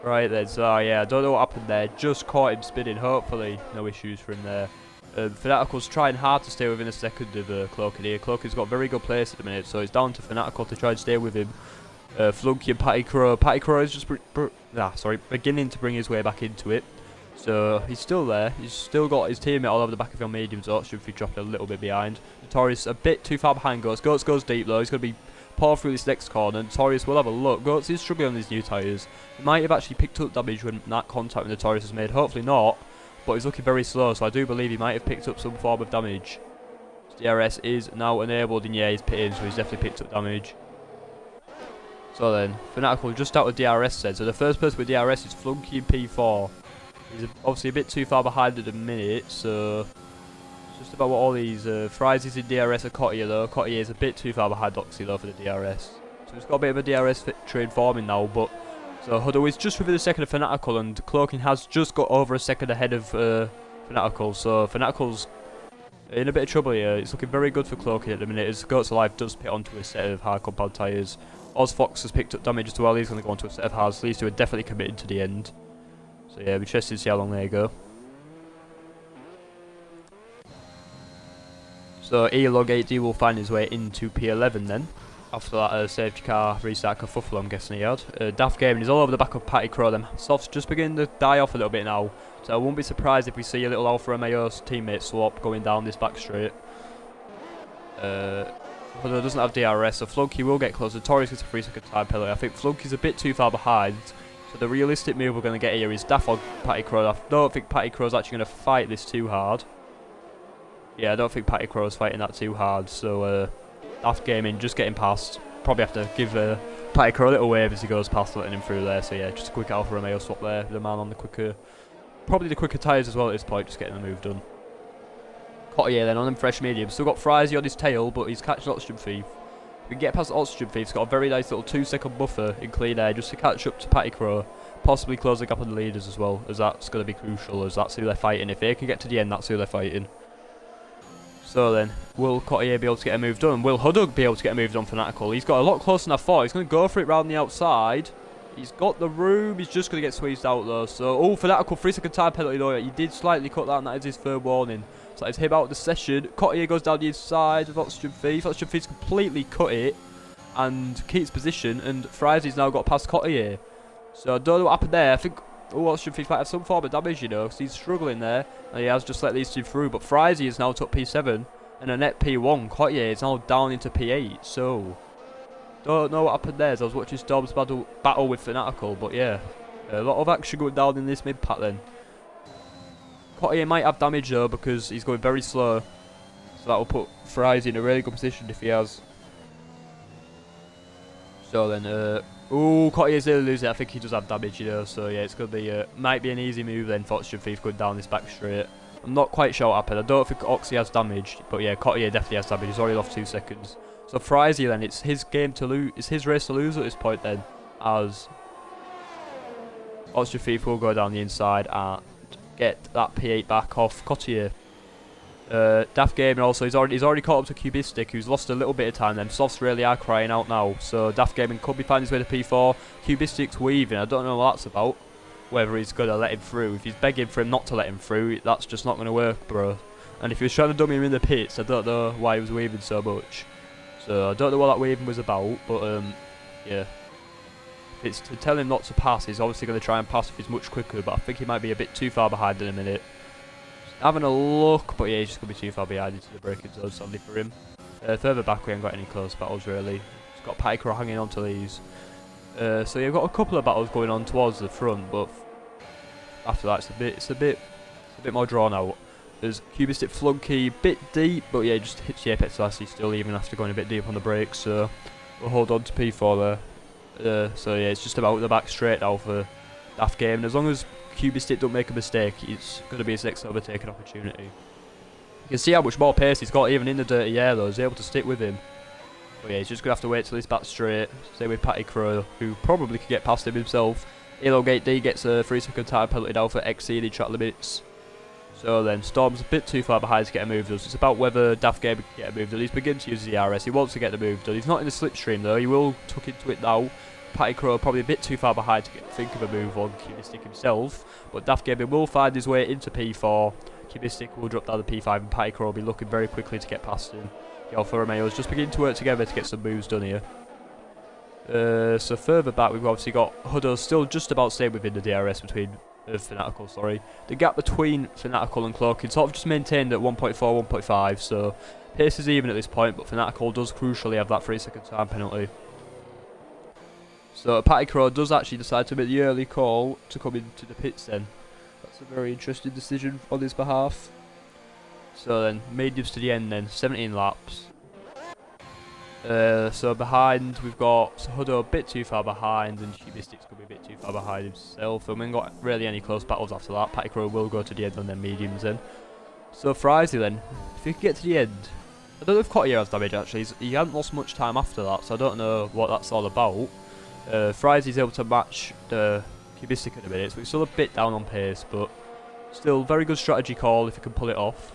Right then, so yeah, I don't know what happened there, just caught him spinning, hopefully no issues for him there. Fanatical's trying hard to stay within a second of Cloaking here. Cloaking's got very good place at the minute, so it's down to Fanatical to try and stay with him. Flunky and Patty Crow. Patty Crow is just beginning to bring his way back into it. So he's still there. He's still got his teammate all over the back of your mediums. So should be dropping a little bit behind. Notorious a bit too far behind Goats. Goats goes deep though. He's going to be pour through this next corner. Notorious will have a look. Goats is struggling on these new tyres. He might have actually picked up damage when that contact with Notorious was made. Hopefully not. But he's looking very slow, so I do believe he might have picked up some form of damage. DRS is now enabled, and yeah, he's pitting, so he's definitely picked up damage. So then, Fanatical just out of DRS then. So the first person with DRS is Flunky in P4. He's obviously a bit too far behind at the minute, so it's just about what all these Fries is in DRS are Cottier though. Cottier is a bit too far behind Oxy though for the DRS. So he's got a bit of a DRS train forming now, but so Huddo is just within a second of Fanatical, and Cloaking has just got over a second ahead of Fanatical, so Fanatical's in a bit of trouble here. It's looking very good for Cloaking at the minute, as Goats Alive does pit onto a set of hard compound tyres. Ozfox has picked up damage as well, he's going to go onto a set of hards, these two are definitely committed to the end. So yeah, we're interested to see how long they go. So Elog 8D will find his way into P11 then. After that safety car restart kerfuffle I'm guessing he had. Daft Gaming is all over the back of Patty Crow. Them softs just beginning to die off a little bit now. So I won't be surprised if we see a little Alfa Romeo's teammate swap going down this back straight. Although it doesn't have DRS, so Flunky will get closer. Torres gets a 3-second time penalty. I think Flunky's a bit too far behind. So the realistic move we're going to get here is Daft on Patty Crow. I don't think Patty Crow's actually going to fight this too hard. Yeah, I don't think Patty Crow's fighting that too hard. So Daft Gaming just getting past. Probably have to give Patty Crow a little wave as he goes past, letting him through there. So yeah, just a quick Alfa Romeo swap there. The man on the quicker, probably the quicker tyres as well at this point, just getting the move done. Cottier then on them fresh mediums. Still got Frizy on his tail, but he's catching Oxygen Thief. We can get past Oxygen Thief. He's got a very nice little 2-second buffer in clean air just to catch up to Patty Crow. Possibly close the gap on the leaders as well, as that's going to be crucial, as that's who they're fighting. If they can get to the end, that's who they're fighting. So then, will Cottier be able to get a move done? Will Huddug be able to get a move done Fanatical? He's got a lot closer than I thought. He's going to go for it round the outside. He's got the room. He's just going to get squeezed out though. So, oh, Fanatical 3-second time penalty though. He did slightly cut that, and that is his third warning. So that is him out of the session. Cottier goes down the inside of Oxygen Thief. Oxygen Thief's completely cut it and keeps position, and Frizy's now got past Cottier. So I don't know what happened there. I think Oxygen Thief might have some form of damage, you know, because he's struggling there, and he has just let these two through. But Frizy is now top P7 and a net P1. Cottier is now down into P8. So don't know what happened there, as I was watching Storm's battle with Fanatical, but yeah, a lot of action going down in this mid-pack then. Cottier might have damage though, because he's going very slow, so that will put Frizy in a really good position if he has. So then, Cottier's nearly losing. I think he does have damage, you know, so yeah, it's going to be, might be an easy move then for Oxygen Thief going down this back straight. I'm not quite sure what happened. I don't think Oxy has damage, but yeah, Cottier definitely has damage. He's already lost 2 seconds. So Frizy then, it's his game to lose. It's his race to lose at this point then, as Oxygen Thief will go down the inside and get that P8 back off Cottier. Daft Gaming also, he's already caught up to Cubistic, who's lost a little bit of time then. Softs really are crying out now, so Daft Gaming could be finding his way to P4. Cubistic's weaving, I don't know what that's about, whether he's going to let him through. If he's begging for him not to let him through, that's just not going to work, bro. And if he was trying to dummy him in the pits, I don't know why he was weaving so much. So I don't know what that weaving was about, but yeah. It's to tell him not to pass. He's obviously going to try and pass if he's much quicker, but I think he might be a bit too far behind in a minute. Having a look, but yeah, he's just going to be too far behind into the braking zone, sadly for him. Further back, we haven't got any close battles really. He's got Piker hanging on to these. So yeah, we've got a couple of battles going on towards the front, but after that, it's a bit more drawn out. There's Cubistic Flunky, bit deep, but yeah, just hits the apex last. He's still even after going a bit deep on the brakes, so we'll hold on to P4 there. So yeah, it's just about the back straight now for Daft Game, and as long as Cubistic don't make a mistake, it's going to be his next overtaking opportunity. You can see how much more pace he's got even in the dirty air though. He's able to stick with him. But yeah, he's just going to have to wait till he's back straight. Same with Patty Crow, who probably could get past him himself. Elongate D gets a 3-second time penalty now for exceeding track limits. So then, Storm's a bit too far behind to get a move done. So it's about whether Daft Gamer can get a move done. He's beginning to use the RS. He wants to get the move done. He's not in the slipstream though. He will tuck into it now. Patty Crow probably a bit too far behind to think of a move on Cubistic himself. But Daft Gamer will find his way into P4. Cubistic will drop down to P5 and Patty Crow will be looking very quickly to get past him. The Alfa Romeo's just beginning to work together to get some moves done here. So further back, we've obviously got Huddo still just about staying within the DRS between Fanatical, sorry. The gap between Fanatical and Cloaking sort of just maintained at 1.4, 1.5, so pace is even at this point, but Fanatical does crucially have that 3-second time penalty. So Patty Crow does actually decide to make the early call to come into the pits then. That's a very interesting decision on his behalf. So then, mediums to the end then, 17 laps. So behind we've got Huddo a bit too far behind, and Cubistic's could be a bit too far behind himself, and we haven't got really any close battles after that. Patty Crow will go to the end on their mediums then. So Frizy then, if you can get to the end, I don't know if Cottier has damage actually, he hasn't lost much time after that, so I don't know what that's all about. Frizy's able to match the Cubistic in a minute, so he's still a bit down on pace, but still very good strategy call if you can pull it off.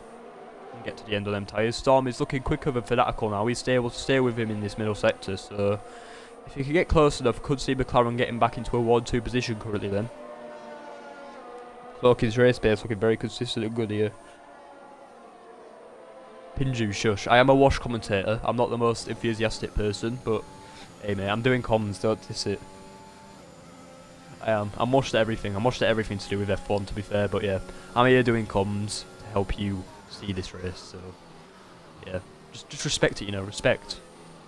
Get to the end of them tyres. Storm is looking quicker than Fanatical now. He's able to stay with him in this middle sector, so if he can get close enough, could see McLaren getting back into a 1-2 position currently then. Cloaking's race pace looking very consistent and good here. Pinju, shush. I am a wash commentator. I'm not the most enthusiastic person, but hey mate, I'm doing comms, don't diss it. I am. I'm washed at everything. I'm washed at everything to do with F1 to be fair, but yeah. I'm here doing comms to help you see this race, so yeah, just respect it, you know, respect,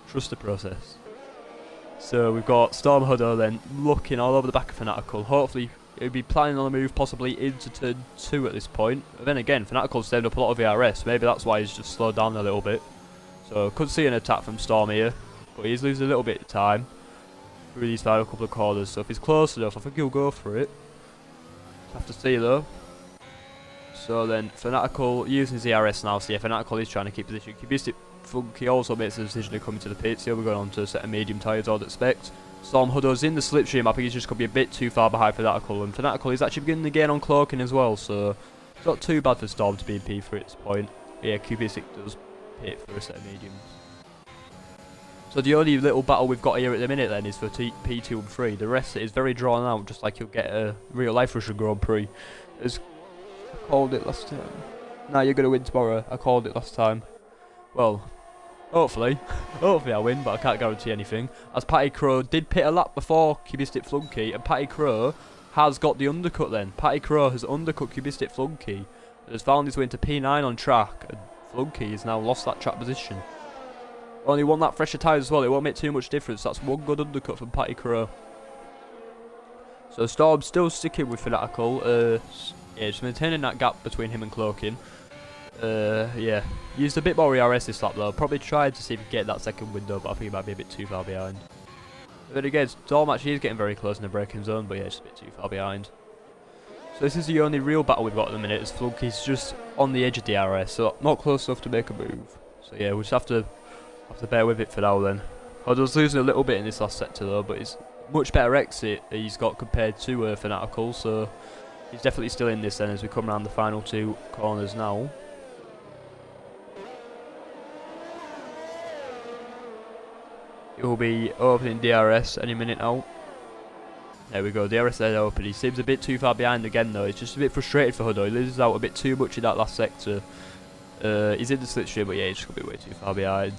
trust the process. So we've got Storm Huddo then looking all over the back of Fanatical. Hopefully he'll be planning on a move possibly into turn 2 at this point, but then again Fanatical's saved up a lot of VRS, maybe that's why he's just slowed down a little bit. So could see an attack from Storm here, but he's losing a little bit of time through these final couple of corners, so if he's close enough I think he'll go for it. Have to see though. So then, Fanatical using his ERS now, so yeah, Fanatical is trying to keep position. Cubistic Funky also makes the decision to come into the pits. Here we're going on to a set of medium tyres, I'd expect. Storm Huddo's in the slipstream, I think he's just going to be a bit too far behind Fanatical, and Fanatical is actually beginning to gain on Cloaking as well, so it's not too bad for Storm to be in P3 at this point. But yeah, Cubistic does pit for a set of mediums. So the only little battle we've got here at the minute then is for P2 and 3. The rest is very drawn out, just like you'll get a real life Russian Grand Prix. I called it last time. Nah, you're going to win tomorrow. I called it last time. Well, hopefully. Hopefully I win, but I can't guarantee anything. As Patty Crow did pit a lap before Cubistic Flunky, and Patty Crow has got the undercut then. Patty Crow has undercut Cubistic Flunky, and has found his way into P9 on track, and Flunky has now lost that track position. Only one lap fresher tyres as well, it won't make too much difference. That's one good undercut from Patty Crow. So Storm's still sticking with Fanatical. Yeah, just maintaining that gap between him and Cloaking. Yeah, used a bit more ERS this lap though. Probably tried to see if he could get that second window, but I think he might be a bit too far behind. But again, Storm actually is getting very close in the braking zone, but yeah, just a bit too far behind. So this is the only real battle we've got at the minute, as Flunky's just on the edge of DRS, so not close enough to make a move. So yeah, we'll just have to bear with it for now then. Huddo's losing a little bit in this last sector though, but it's much better exit he's got compared to Fanatical, so he's definitely still in this then as we come around the final 2 corners now. It will be opening DRS any minute now. There we go, DRS there open. He seems a bit too far behind again though. It's just a bit frustrated for Huddo. He loses out a bit too much in that last sector. He's in the slipstream, but yeah, he's just going to be way too far behind.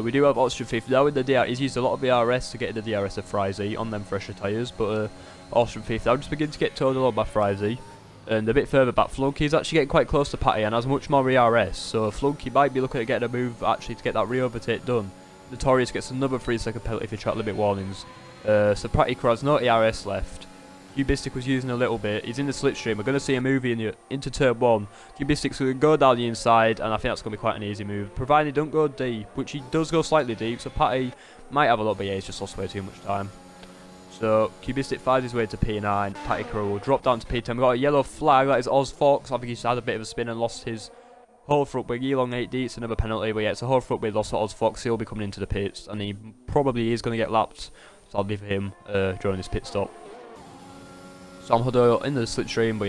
We do have Austrian Thief now in the DRS. He's used a lot of VRS to get in the DRS of Frizy on them fresher tyres, but Austrian Thief now just begins to get towed along by Frizy. And a bit further back, Flunky's actually getting quite close to Patty and has much more VRS, so Flunky might be looking at getting a move actually to get that re-overtake done. Notorious gets another 3-second penalty for track limit warnings. So Patty has no ERS left. Cubistic was using a little bit. He's in the slipstream. We're going to see a move into turn 1. Cubistic's going to go down the inside, and I think that's going to be quite an easy move, provided he don't go deep, which he does go slightly deep, so Patty might have a lot, but yeah, he's just lost way too much time. So Cubistic finds his way to P9. Patty Crow will drop down to P10. We've got a yellow flag. That is Oz Fox. I think he's had a bit of a spin and lost his whole front wing. Elongate D. It's another penalty, but yeah, it's a whole front wing loss for Oz Fox. He'll be coming into the pits, and he probably is going to get lapped. So I'll leave him during this pit stop. Sam Huddo in the slipstream, but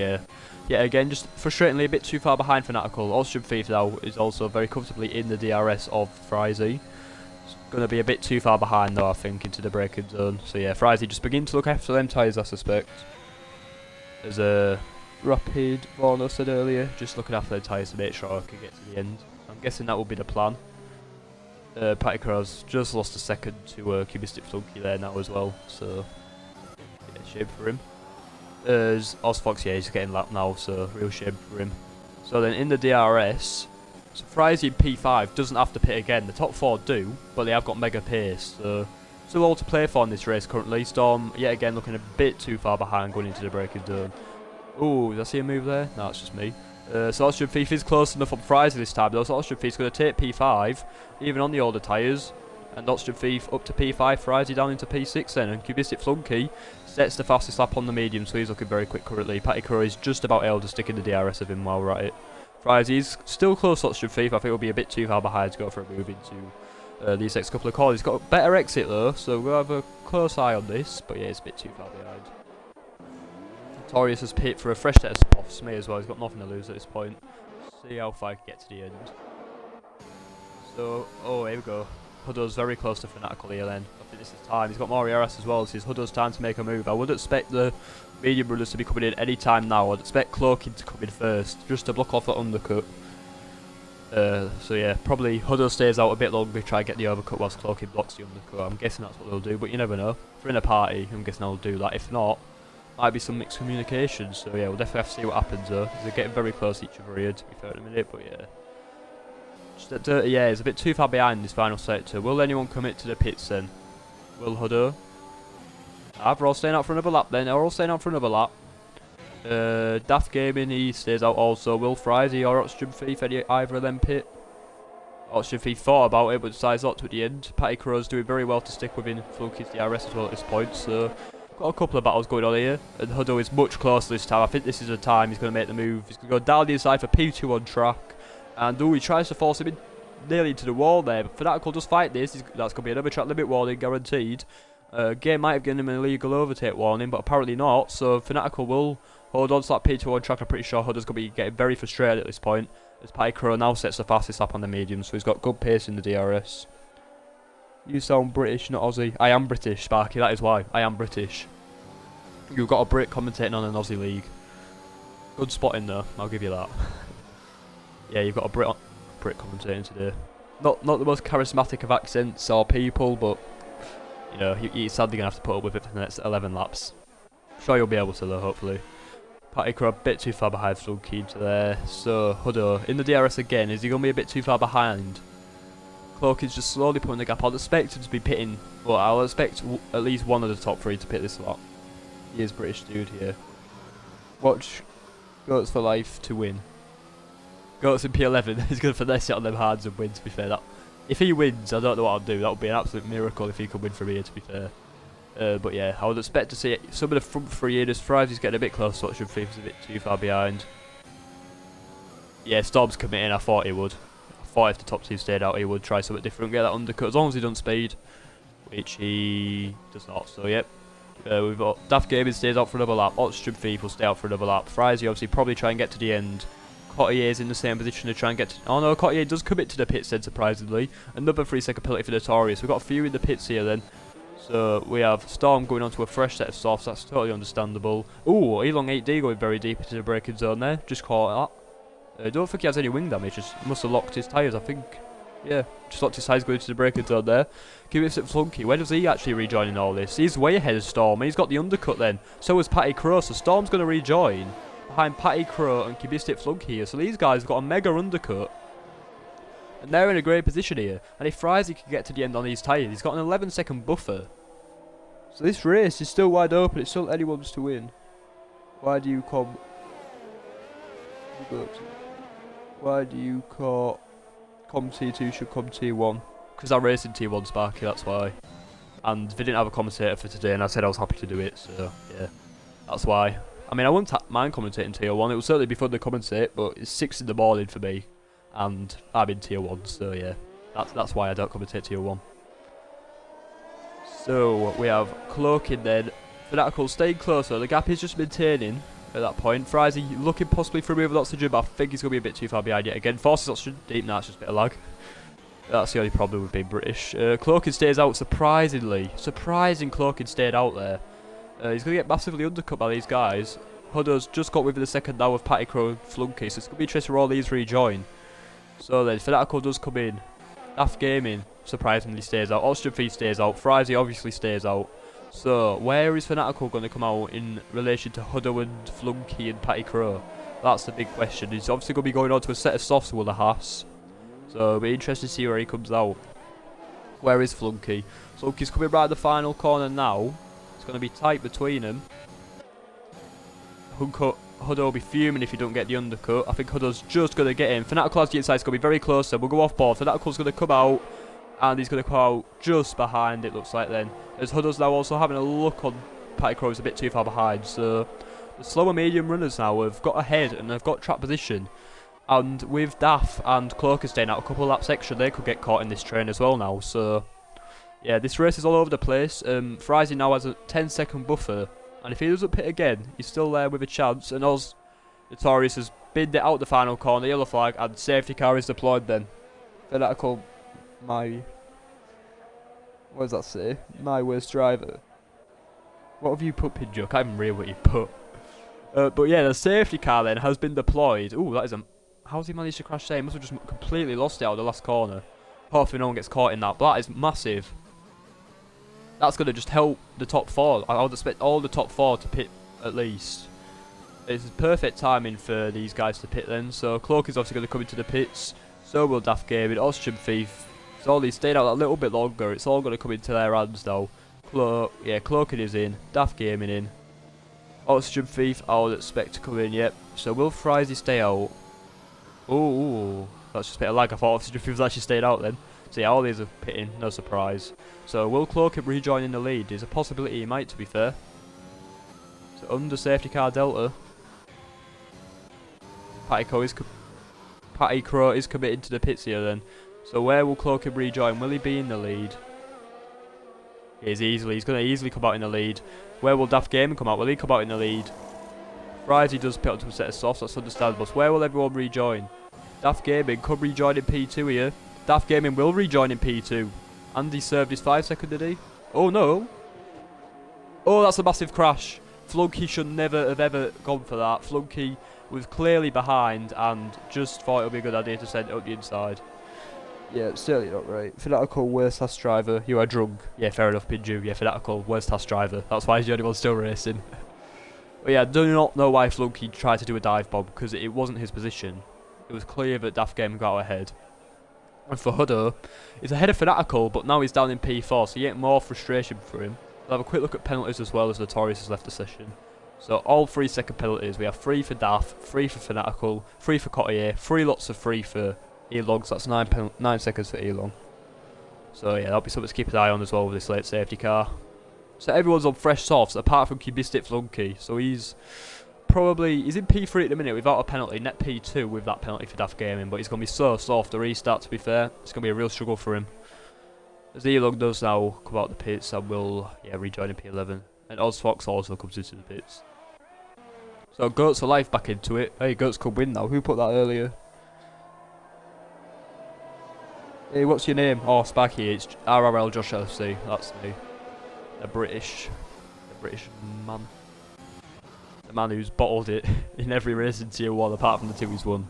yeah, again, just frustratingly a bit too far behind Fanatical. Austrian Thief now is also very comfortably in the DRS of Frizy. It's going to be a bit too far behind though, I think, into the braking zone. So yeah, Frizy just begin to look after them tyres, I suspect. There's a Rapid, Vorno said earlier, just looking after their tyres to make sure I can get to the end. I'm guessing that will be the plan. Patty Crow's just lost a second to Cubistic Flunky there now as well, so yeah, shame for him. As Ozfox, yeah, he's getting lapped now, so real shame for him. So then in the DRS, so Frizy in P5 doesn't have to pit again. The top 4 do, but they have got mega pace, so still all to play for in this race currently. Storm, yet again, looking a bit too far behind going into the braking zone. Ooh, did I see a move there? No, it's just me. So Austrian Thief is close enough on Frizy this time though, so Austrian Thief's going to take P5, even on the older tyres. And Austrian Thief up to P5, Frizy down into P6 then, and Cubistic Flunky sets the fastest lap on the medium, so he's looking very quick currently. Patty Crow is just about able to stick in the DRS of him while we're at it. Frizy's still close to Austrian Thief. I think he'll be a bit too far behind to go for a move into these next couple of corners. He's got a better exit though, so we'll have a close eye on this, but yeah, it's a bit too far behind. Notorious has pit for a fresh set of softs, me as well. He's got nothing to lose at this point. See how far I can get to the end. So, oh, here we go. Huddo's very close to Fanatical here then. I think this is time. He's got more ERS as well. This is Huddo's time to make a move. I would expect the medium runners to be coming in any time now. I'd expect Cloaking to come in first, just to block off the undercut. So yeah, probably Huddo stays out a bit longer, try and get the overcut whilst Cloaking blocks the undercut. I'm guessing that's what they'll do, but you never know. If we're in a party, I'm guessing they'll do that. If not, might be some mixed communication. So yeah, we'll definitely have to see what happens though. They're getting very close to each other here, to be fair in a minute, but yeah. Yeah, it's a bit too far behind this final sector. Will anyone commit to the pits then? Will Huddo? We're all staying out for another lap then. They're all staying out for another lap. Daft Gaming, he stays out also. Will Frizy or Austrian Thief, either of them pit? Austrian Thief thought about it but decides not to at the end. Patty Crow's doing very well to stick within Flunky's DRS as well at this point, so got a couple of battles going on here. And Huddo is much closer this time. I think this is the time he's going to make the move. He's going to go down the inside for P2 on track. And he tries to force him in nearly into the wall there. But Fanatical does fight this. That's going to be another track limit warning, guaranteed. Game might have given him an illegal overtake warning, but apparently not. So Fanatical will hold on to that P2 on track. I'm pretty sure Huddo's going to be getting very frustrated at this point, as Patty Crow now sets the fastest lap on the medium, so he's got good pace in the DRS. You sound British, not Aussie. I am British, Sparky, that is why. I am British. You've got a Brit commentating on an Aussie league. Good spotting though, I'll give you that. Yeah, you've got a Brit commentating today. Not the most charismatic of accents or people, but you know, you're sadly going to have to put up with it for the next 11 laps. Sure you'll be able to though, hopefully. Patty Crow a bit too far behind, Flunky into there. So Huddo in the DRS again. Is he going to be a bit too far behind? Cloak is just slowly putting the gap. I'll expect him to be pitting. Well, I'll expect at least one of the top 3 to pit this lot. He is British dude here. Watch Goats for Life to win. Goats in P11. He's going to finesse it on them hands and win, to be fair. That, if he wins, I don't know what I'll do. That would be an absolute miracle if he could win from here, to be fair. But yeah, I would expect to see some of the front 3 here. Just Frizy's getting a bit close, so Austrian Thief's a bit too far behind. Yeah, Storm's committing. I thought he would. I thought if the top 2 stayed out, he would try something different, get that undercut, as long as he doesn't speed, which he does not. So yep. We've got Daft Gaming stays out for another lap. Austrian Thief will stay out for another lap. Frizy obviously probably try and get to the end. Cotier's in the same position to try and get to... Oh no, Cotier does commit to the pits then, surprisingly. Another 3-second penalty for Notorious. We've got a few in the pits here then. So we have Storm going on to a fresh set of softs, that's totally understandable. Ooh, Elong 8D going very deep into the braking zone there, just caught that. I don't think he has any wing damage, just must have locked his tyres, I think. Yeah, just locked his tyres going into the braking zone there. Give it to Flunky, where does he actually rejoin in all this? He's way ahead of Storm, and he's got the undercut then. So is Patty Crow, so Storm's going to rejoin behind Patty Crow and Cubistic Flunky here. So these guys have got a mega undercut. And they're in a great position here. And if Frizy can get to the end on these tyres, he's got an 11-second buffer. So this race is still wide open. It's still anyone's to win. Why do you come... Why do you come T2 should come T1? Because I raced in T1, Sparky, that's why. And they didn't have a commentator for today, and I said I was happy to do it, so yeah. That's why. I mean, I wouldn't mind commentating Tier 1. It would certainly be fun to commentate, but it's 6 in the morning for me. And I'm in Tier 1, so yeah. That's why I don't commentate Tier 1. So, we have Cloaking then. Fanatical staying closer. The gap is just maintaining at that point. Frizy looking possibly for a move with oxygen, but I think he's going to be a bit too far behind yet again. Forces oxygen deep, now it's just a bit of lag. That's the only problem with being British. Cloaking stays out, surprisingly. Cloaking stayed out there. He's going to get massively undercut by these guys. Huddo's just got within a second now of Patty Crow and Flunky, so it's going to be interesting where all these rejoin. So then, Fanatical does come in. Daft Gaming surprisingly stays out. Oxygen Fee stays out. Frizy obviously stays out. So, where is Fanatical going to come out in relation to Huddo and Flunky and Patty Crow? That's the big question. He's obviously going to be going on to a set of softs with a Haas. So, it'll be interesting to see where he comes out. Where is Flunky? Flunky's coming right at the final corner now. It's going to be tight between them. Huddo will be fuming if he don't get the undercut. I think Huddo's just going to get him. Fanatical has the inside. It's going to be very close. So we'll go off board. Fanatical's going to come out. And he's going to come out just behind, it looks like then. As Huddo's now also having a look on Patty Crow, is a bit too far behind. So the slower medium runners now have got ahead and they've got trap position. And with Daff and Cloaker staying out a couple of laps extra, they could get caught in this train as well now. So yeah, this race is all over the place. Frizy now has a 10-second buffer. And if he doesn't pit again, he's still there with a chance. And Oz Notorious has binned it out the final corner, yellow flag, and safety car is deployed then. Fanatical, what does that say? My worst driver. What have you put, Pinjo? I can't even read what you put. But yeah, the safety car then has been deployed. Ooh, that is a... How's he managed to crash there? He must have just completely lost it out of the last corner. Hopefully no one gets caught in that. But that is massive. That's going to just help the top 4. I would expect all the top 4 to pit at least. It's perfect timing for these guys to pit then. So Cloak is obviously going to come into the pits. So will Daft Gaming, Oxygen Thief. So all these stayed out a little bit longer. It's all going to come into their hands now. Cloaking is in. Daft Gaming in. Oxygen Thief I would expect to come in, yep. So will Frizy stay out? Ooh, that's just a bit of lag. I thought Oxygen Thief was actually stayed out then. So yeah, all these are pitting, no surprise. So will Cloaking rejoin in the lead? There's a possibility he might, to be fair. So under safety car Delta. Patty Crow is committed to the pits here then. So where will Cloaking rejoin? Will he be in the lead? He's going to easily come out in the lead. Where will Daft Gaming come out? Will he come out in the lead? Frizy does pit onto a set of softs, that's understandable. So where will everyone rejoin? Daft Gaming could rejoin in P2 here. Daft Gaming will rejoin in P2. Andy served his 5 second, did he? Oh no! Oh, that's a massive crash. Flunky should never have ever gone for that. Flunky was clearly behind and just thought it would be a good idea to send it up the inside. Yeah, it's certainly not right. Fanatical, worst task driver. You are drunk. Yeah, fair enough, Pinju. Yeah, Fanatical, worst task driver. That's why he's the only one still racing. But yeah, I do not know why Flunky tried to do a dive bomb, because it wasn't his position. It was clear that Daft Game got ahead. And for Huddo, he's ahead of Fanatical, but now he's down in P4, so yet more frustration for him. We'll have a quick look at penalties as well, as Notorious has left the session. So all 3 second penalties. We have 3 for Daft, 3 for Fanatical, 3 for Cotier, 3 lots of 3 for Elong, so that's 9 seconds for Elong. So yeah, that'll be something to keep an eye on as well with this late safety car. So everyone's on fresh softs, apart from Cubistic Flunky. So he's in P3 at the minute without a penalty, net P2 with that penalty for Daft Gaming, but he's going to be so soft to restart, to be fair. It's going to be a real struggle for him. As Elong does now come out the pits and will rejoin in P11. And Ozfox also comes into the pits. So So Goats for life back into it. Hey, Goats could win now. Who put that earlier? Hey, what's your name? Oh, Sparky. It's RRL Josh LFC. That's me. The British man. The man who's bottled it in every race in Tier 1 apart from the 2 he's won.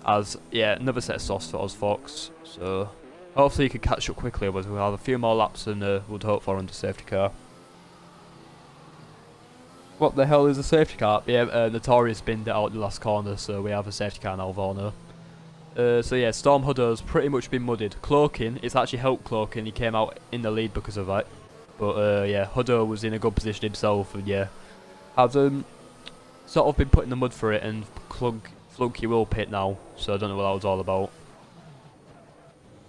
As, yeah, another set of softs for OzFox. So, hopefully he can catch up quickly, but we'll have a few more laps than we'd hope for under safety car. What the hell is a safety car? Yeah, Notorious binned it out the last corner, so we have a safety car now, Varner. So yeah, Storm Hudder's pretty much been mudded. Cloaking, it's actually helped Cloaking, he came out in the lead because of that. But yeah, Hudder was in a good position himself, and yeah, has sort of been put in the mud for it, and Flunky will pit now, so I don't know what that was all about.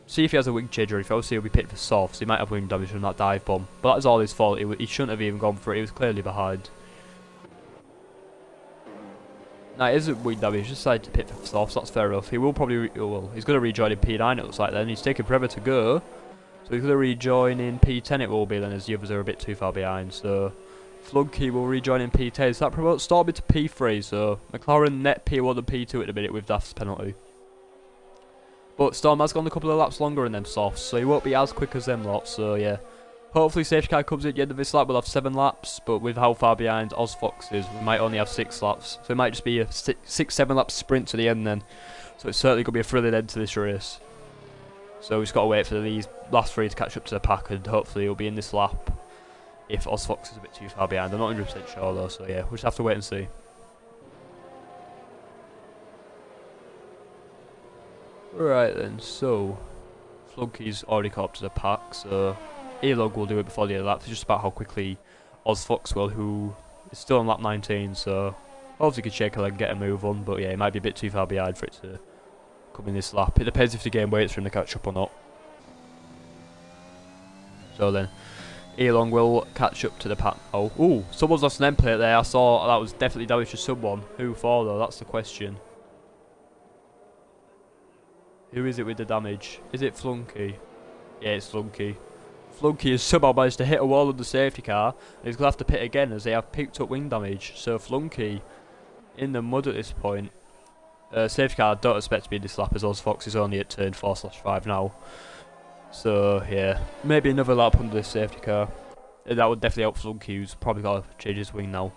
See if he has a wing change, or if obviously he'll be pitted for soft, so he might have wing damage from that dive bomb. But that is all his fault, he shouldn't have even gone for it, he was clearly behind. Nah, it isn't wing damage, he's decided to pit for soft, so that's fair enough. He will probably, well, he's going to rejoin in P9 it looks like then, he's taking forever to go. So he's going to rejoin in P10 it will be then, as the others are a bit too far behind, so... Flunky will rejoin in P10, so that promotes Stormy to P3, so McLaren net P1 and P2 at the minute with Daft's penalty. But Storm has gone a couple of laps longer in them softs, so he won't be as quick as them lots, so yeah. Hopefully safety car comes in at the end of this lap, we'll have 7 laps, but with how far behind OzFox is, we might only have 6 laps. So it might just be a 6-7 lap sprint to the end then. So it's certainly going to be a thrilling end to this race. So we've just got to wait for these last 3 to catch up to the pack, and hopefully it'll be in this lap. If OzFox is a bit too far behind, I'm not 100% sure though, so yeah, we'll just have to wait and see. Right then, so Flunky's already caught up to the pack, so A-Log will do it before the other laps. It's just about how quickly OzFox will, who is still on lap 19, so obviously could shake a leg and get a move on, but yeah, it might be a bit too far behind for it to come in this lap. It depends if the game waits for him to catch up or not. So then, Elon will catch up to the pack. Oh, ooh, someone's lost an end plate there. I saw that was definitely damage to someone. Who for though? That's the question. Who is it with the damage? Is it Flunky? Yeah, it's Flunky. Flunky has somehow managed to hit a wall of the safety car, and he's going to have to pit again as they have picked up wing damage. So Flunky in the mud at this point. Safety car I don't expect to be in this lap as OzFox is only at turn 4/5 now. So yeah, maybe another lap under this safety car. That would definitely help Flunky, who's probably got to change his wing now.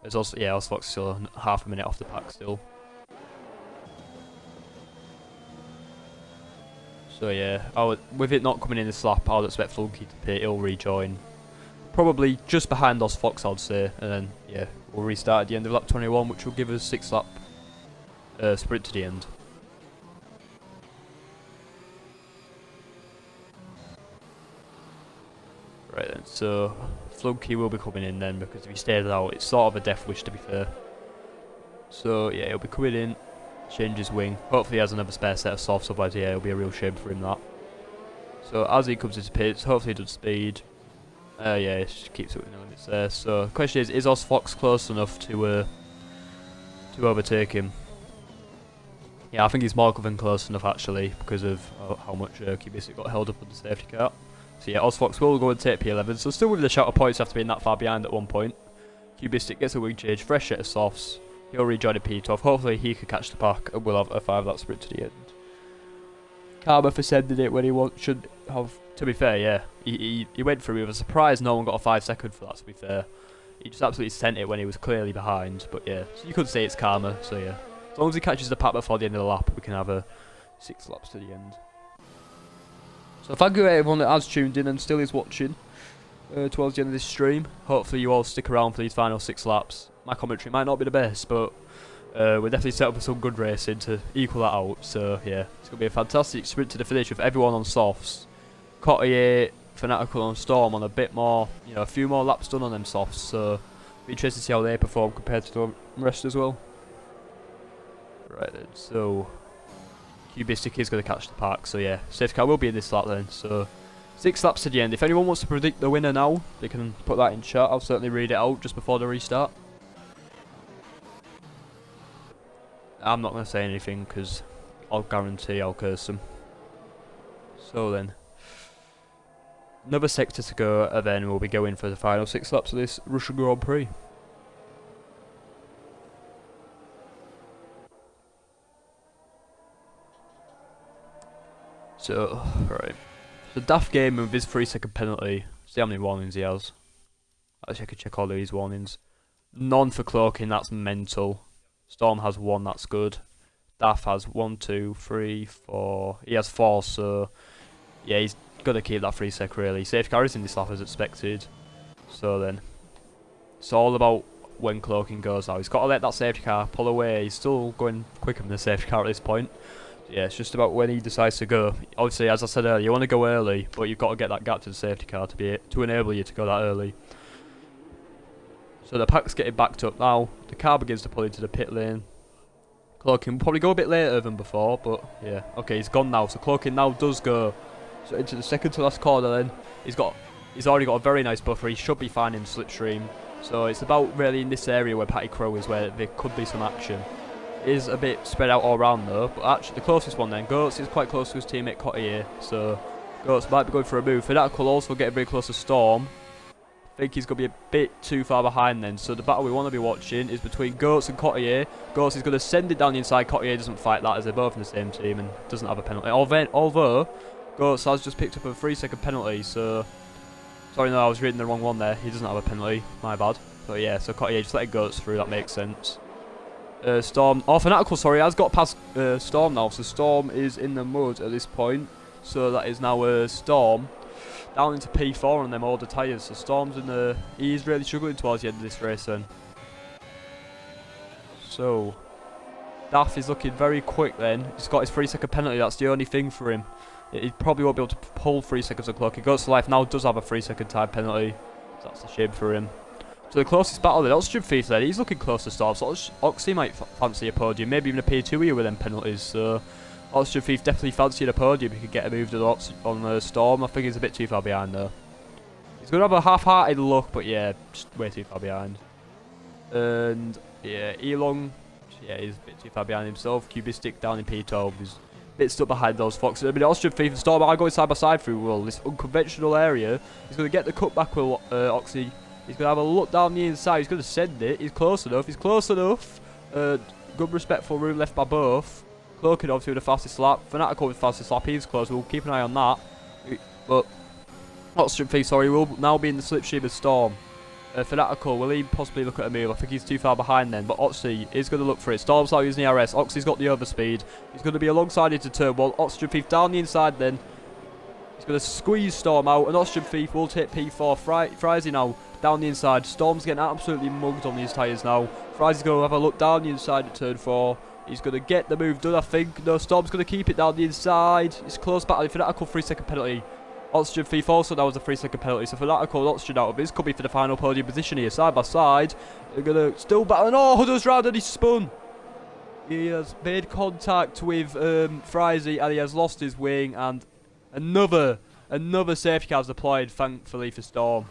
There's also, yeah, OzFox still half a minute off the pack still. So yeah, with it not coming in this lap, I would expect Flunky to pit, he'll rejoin. Probably just behind OzFox I'd say, and then yeah, we'll restart at the end of lap 21, which will give us 6 lap sprint to the end. Right then, so Flunky will be coming in then, because if he stays out, it's sort of a death wish to be fair. So yeah, he'll be coming in, change his wing. Hopefully he has another spare set of softs, otherwise yeah, it'll be a real shame for him that. So as he comes into pits, hopefully he does speed. Yeah, he just keeps it within the limits there. So the question is OzFox close enough to overtake him? Yeah, I think he's more than close enough actually, because of how much Kubistic got held up on the safety car. So yeah, OzFox will go and take P11, so still with the shout of points after being that far behind at one point. Kubistic gets a wing change, fresh set of softs, he'll rejoin a P12, hopefully he can catch the pack and we'll have a 5 lap sprint to the end. Karma for sending it when he should have, to be fair, yeah, he went through with a surprise, no one got a 5-second for that to be fair. He just absolutely sent it when he was clearly behind, but yeah, so you could say it's Karma, so yeah. As long as he catches the pack before the end of the lap, we can have a 6 laps to the end. So thank you to everyone that has tuned in and still is watching towards the end of this stream. Hopefully you all stick around for these final 6 laps. My commentary might not be the best, but we're definitely set up for some good racing to equal that out. So yeah, it's going to be a fantastic sprint to the finish with everyone on softs. Cotier, Fanatical and Storm on a bit more, you know, a few more laps done on them softs. So be interested to see how they perform compared to the rest as well. Right then, so Kubistic is going to catch the pack, so yeah, safety car will be in this lap then, so 6 laps to the end. If anyone wants to predict the winner now, they can put that in chat, I'll certainly read it out just before the restart. I'm not going to say anything because I'll guarantee I'll curse them. So then, another sector to go, and then we'll be going for the final 6 laps of this Russian Grand Prix. So, right. So Daft Game with his 3-second penalty. See how many warnings he has. Actually, I could check all of these warnings. None for cloaking, that's mental. Storm has 1, that's good. Daft has 1, 2, 3, 4. He has 4, so yeah, he's gonna keep that 3-sec really. Safety car is in this lap as expected. So then, it's all about when cloaking goes out. He's got to let that safety car pull away. He's still going quicker than the safety car at this point. Yeah, it's just about when he decides to go. Obviously, as I said earlier, you want to go early, but you've got to get that gap to the safety car to enable you to go that early. So the pack's getting backed up now. The car begins to pull into the pit lane. Cloaking will probably go a bit later than before, but yeah. Okay, he's gone now. So Cloaking now does go. So into the second to last corner then. He's already got a very nice buffer. He should be fine in slipstream. So it's about really in this area where Patty Crow is, where there could be some action. It is a bit spread out all around though, but actually the closest one then, Goats is quite close to his teammate Cotier, so Goats might be going for a move. Fanatic will also get very close to Storm. I think he's going to be a bit too far behind then, so the battle we want to be watching is between Goats and Cotier. Goats is going to send it down the inside. Cotier doesn't fight that as they're both in the same team and doesn't have a penalty. Although Goats has just picked up a 3-second penalty, so... Sorry, no, I was reading the wrong one there. He doesn't have a penalty, my bad. But yeah, so Cotier just letting Goats through, that makes sense. Storm... Oh, Fanatical, sorry, has got past Storm now, so Storm is in the mud at this point. So that is now Storm down into P4 on them older tyres, so Storm's in the... He's really struggling towards the end of this race then. So, Daff is looking very quick then. He's got his 3-second penalty, that's the only thing for him. He probably won't be able to pull 3 seconds of clock. He goes to life now, does have a 3-second time penalty. So that's a shame for him. So the closest battle then, Oxygen Thief then, he's looking close to Storm. So Oxy might fancy a podium, maybe even a P2 here with them penalties. So Oxygen Thief definitely fancying a podium. He could get a move on Storm. I think he's a bit too far behind though. He's going to have a half-hearted look, but yeah, just way too far behind. And yeah, Elong, yeah, he's a bit too far behind himself. Cubistic down in P12. He's a bit stuck behind those Foxes. I mean, Oxygen Thief and Storm are going side by side through this unconventional area. He's going to get the cutback with Oxy. He's going to have a look down the inside. He's going to send it. He's close enough. He's close enough. Good respectful room left by both. Cloaking obviously with the fastest lap. Fanatical with the fastest lap. He's close. We'll keep an eye on that. But Oxygen Thief, sorry, will now be in the slipstream of Storm. Fanatical, will he possibly look at a move? I think he's too far behind then. But Oxy is going to look for it. Storm's out using the RS. Oxy's got the overspeed. He's going to be alongside into turn 1. Oxygen Thief down the inside then. He's going to squeeze Storm out. And Oxygen Thief will take P4. Frizy now down the inside. Storm's getting absolutely mugged on these tyres now. Frizy's going to have a look down the inside at turn 4. He's going to get the move done, I think. No, Storm's going to keep it down the inside. It's close battle. Fanatical 3-second penalty. Oxygen Thief also now was a 3-second penalty. So Fanatical and Oxygen out of his could be for the final podium position here. Side by side. They're going to still battle. And oh, Hudder's round and he's spun. He has made contact with Frizy and he has lost his wing. And another safety car is deployed, thankfully, for Storm.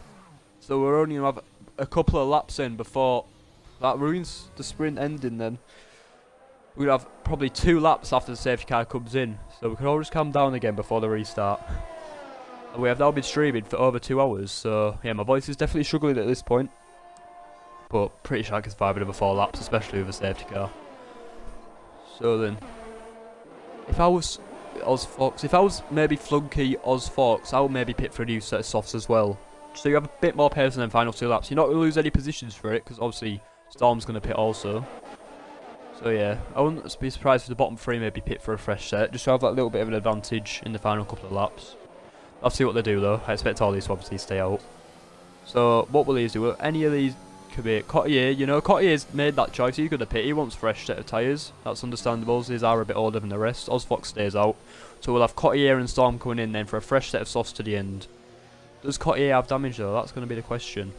So we're only going to have a couple of laps in before that ruins the sprint ending then. We're going to have probably 2 laps after the safety car comes in. So we can all just calm down again before the restart. And we have now been streaming for over 2 hours. So yeah, my voice is definitely struggling at this point. But pretty sure I can survive it over 4 laps, especially with a safety car. So then, if I was OzFox, if I was maybe Flunky OzFox, I would maybe pit for a new set of softs as well. So you have a bit more pace in the final 2 laps. You're not going to lose any positions for it, because obviously Storm's going to pit also. So yeah, I wouldn't be surprised if the bottom 3 maybe pit for a fresh set, just to have that little bit of an advantage in the final couple of laps. I'll see what they do though. I expect all these to obviously stay out. So what will these do? Will any of these commit? Cotier, you know, Cotier's made that choice. He's going to pit. He wants a fresh set of tyres. That's understandable. His are a bit older than the rest. OzFox stays out. So we'll have Cotier and Storm coming in then for a fresh set of softs to the end. Does Cotier have damage though? That's going to be the question.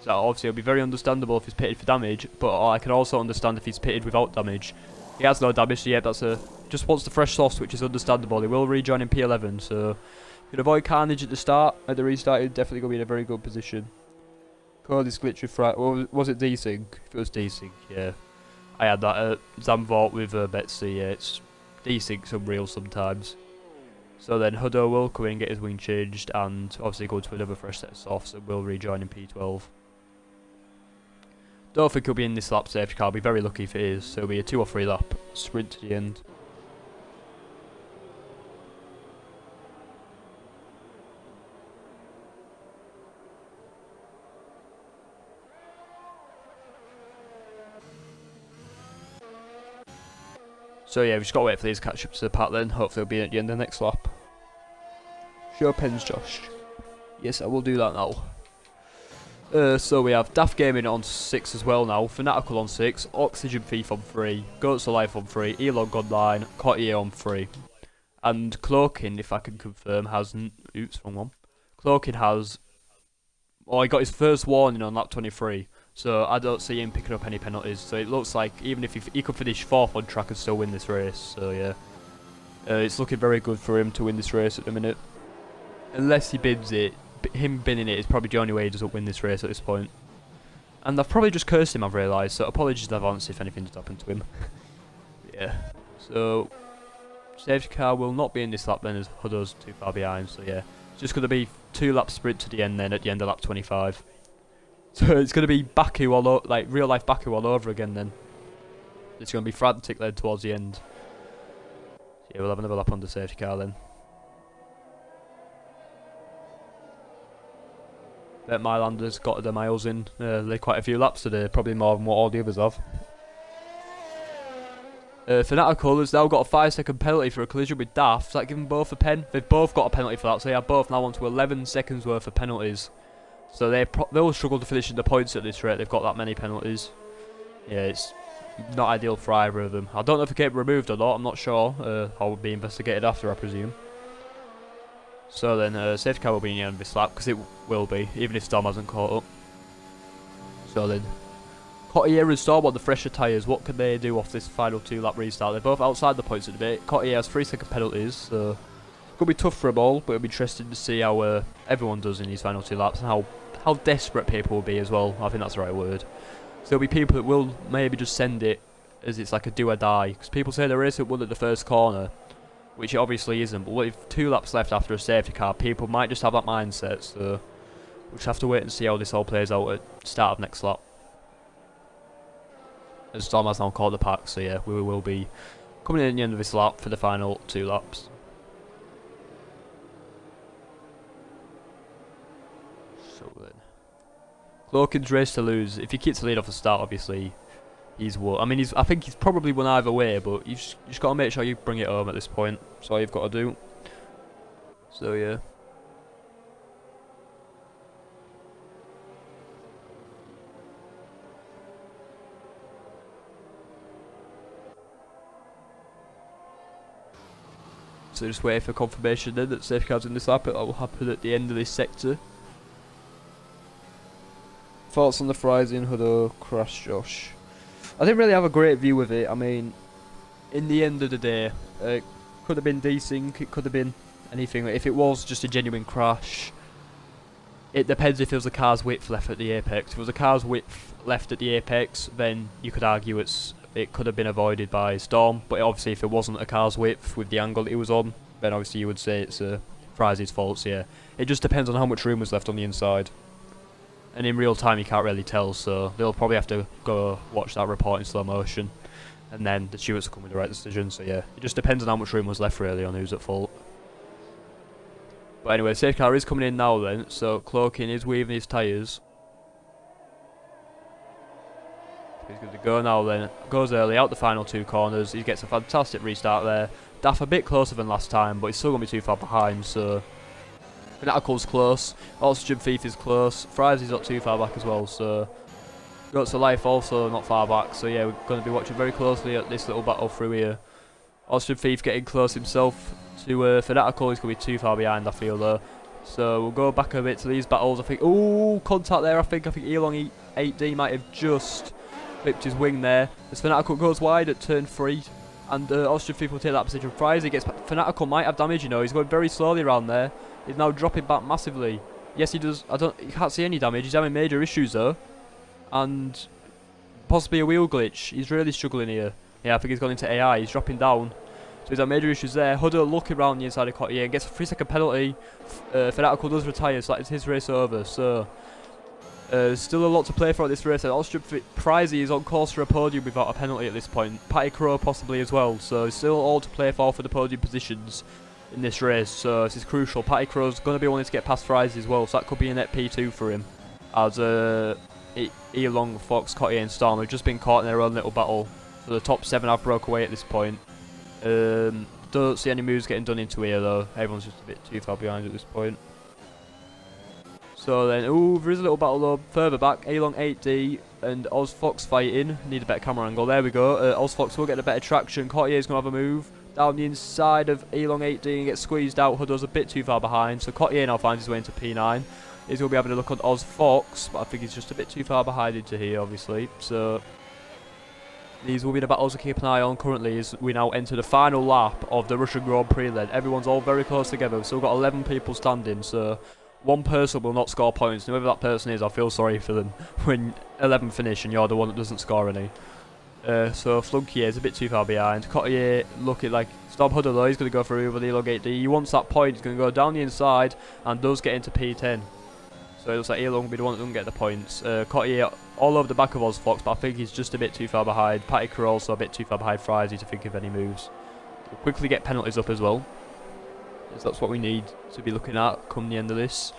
So obviously it'll be very understandable if he's pitted for damage, but I can also understand if he's pitted without damage. He has no damage, so yeah, that's just wants the fresh softs, which is understandable. He will rejoin in P11, so if you can avoid carnage at the start, at the restart, he's definitely going to be in a very good position. Code is glitch with Friday. Well, was it desync? If it was desync, yeah. I had that at Zamvort with Betsy, yeah, it's desync's unreal sometimes. So then Huddo will come in and get his wing changed, and obviously go to another fresh set of softs, and will rejoin in P12. Don't think he'll be in this lap safety car. I'll be very lucky if it is. So it'll be a 2 or 3 lap sprint to the end. So yeah, we've just got to wait for these catch ups to the pack then. Hopefully they'll be at the end of the next lap. Show pens, Josh. Yes, I will do that now. So we have Daft Gaming on 6 as well now, Fanatical on 6, Oxygen Thief on 3, Goats Alive on 3, Elon Godline, Cottier on 3. And Cloaking, if I can confirm, has... oops, wrong one. Cloaking has... oh, he got his first warning on lap 23. So I don't see him picking up any penalties. So it looks like even if he could finish 4th on track and still win this race. So yeah, it's looking very good for him to win this race at the minute. Unless he bins it, him binning it is probably the only way he doesn't win this race at this point. And I've probably just cursed him, I've realised. So apologies in advance if anything does happen to him. Yeah. So safety car will not be in this lap then, as Huddo's too far behind. So yeah, it's just going to be 2 lap sprint to the end then at the end of lap 25. So it's going to be Baku like real life Baku all over again then. It's going to be frantic then towards the end. So yeah, we'll have another lap on the safety car then. Bet Mylander's got the miles in, laid quite a few laps today, probably more than what all the others have. Fanatical has now got a 5-second penalty for a collision with Daft. Does that give them both a pen? They've both got a penalty for that, so they are both now on to 11 seconds worth of penalties. So they'll struggle to finish in the points at this rate, they've got that many penalties. Yeah, it's not ideal for either of them. I don't know if it get removed or not, I'm not sure. I will be investigated after, I presume. So then safety car will be in the end of this lap, because it will be, even if Storm hasn't caught up. So then Cottier and Storm on the fresher tyres, what can they do off this final 2 lap restart? They're both outside the points at the bit. Cottier has 3-second penalties, so it's going to be tough for them all, but it'll be interesting to see how everyone does in these final 2 laps, and how desperate people will be as well. I think that's the right word. So there'll be people that will maybe just send it as it's like a do or die, because people say the race won at the first corner, which it obviously isn't, but with 2 laps left after a safety car, people might just have that mindset, so we'll just have to wait and see how this all plays out at the start of next lap. As Storm has now caught the pack, so yeah, we will be coming in at the end of this lap for the final 2 laps. So then, Cloaking's race to lose. If he keeps the lead off the start, obviously he's won. I mean, I think he's probably won either way, but you've just got to make sure you bring it home at this point. That's all you've got to do. So yeah. So just waiting for confirmation then that safety car's in this lap. It will happen at the end of this sector. Thoughts on the fries in Huddo crash, Josh? I didn't really have a great view of it. I mean, in the end of the day, it could have been desync, it could have been anything. If it was just a genuine crash, it depends if there was a car's width left at the apex. If there was a car's width left at the apex, then you could argue it could have been avoided by Storm. But obviously, if it wasn't a car's width with the angle that it was on, then obviously you would say it's Fries' fault. So yeah, it just depends on how much room was left on the inside. And in real time you can't really tell, so they'll probably have to go watch that report in slow motion, and then the stewards will come with the right decision. So yeah, it just depends on how much room was left really on who's at fault. But anyway, safety car is coming in now then, so Cloaking is weaving his tyres. He's going to go now then, goes early out the final 2 corners, he gets a fantastic restart there. Daft a bit closer than last time, but he's still going to be too far behind, so Fanatical's close, Oxygen Thief is close, Fries is not too far back as well, so Goats of Life also not far back, so yeah, we're going to be watching very closely at this little battle through here. Oxygen Thief getting close himself to Fanatical, he's going to be too far behind I feel though. So we'll go back a bit to these battles, I think, ooh, contact there I think Elon 8D might have just flipped his wing there. As Fanatical goes wide at turn 3, and Oxygen Thief will take that position. Fries, he gets Fanatical might have damage, you know, he's going very slowly around there. He's now dropping back massively. Yes, he does. You can't see any damage. He's having major issues though, and possibly a wheel glitch. He's really struggling here. Yeah, I think he's gone into AI. He's dropping down. So he's had major issues there. Hudder looking around the inside of Cotier and gets a 3-second penalty. Fanatical does retire, so that is his race over. So still a lot to play for at this race. Pricey is on course for a podium without a penalty at this point. Patty Crow possibly as well. So still all to play for the podium positions in this race. So this is crucial. Patty Crow's going to be wanting to get past Fries as well, so that could be a net P2 for him. As Elong, Fox, Cotier and Storm have just been caught in their own little battle. So the top 7 have broke away at this point. Don't see any moves getting done into here though. Everyone's just a bit too far behind at this point. So then, there is a little battle though. Further back, Elong 8D and Oz Fox fighting. Need a better camera angle. There we go. Oz Fox will get a better traction. Cotier's going to have a move down the inside of Elong 8D and get squeezed out. Hudder's a bit too far behind. So Cotier now finds his way into P9. He's going to be having a look on Oz Fox, but I think he's just a bit too far behind into here, obviously. So these will be the battles to keep an eye on currently as we now enter the final lap of the Russian Grand Prix then. Everyone's all very close together. We've still got 11 people standing, so one person will not score points. And whoever that person is, I feel sorry for them when 11 finish and you're the one that doesn't score any. So Flunky is a bit too far behind. Cotier looking like Storm Hudder though, he's going to go through with the elongate D. He wants that point, he's going to go down the inside and does get into P10. So it looks like Elong will be the one that doesn't get the points. Cotier all over the back of Ozfox, but I think he's just a bit too far behind. Patty Crow also a bit too far behind Frizy to think of any moves. We'll quickly get penalties up as well, as that's what we need to be looking at come the end of this.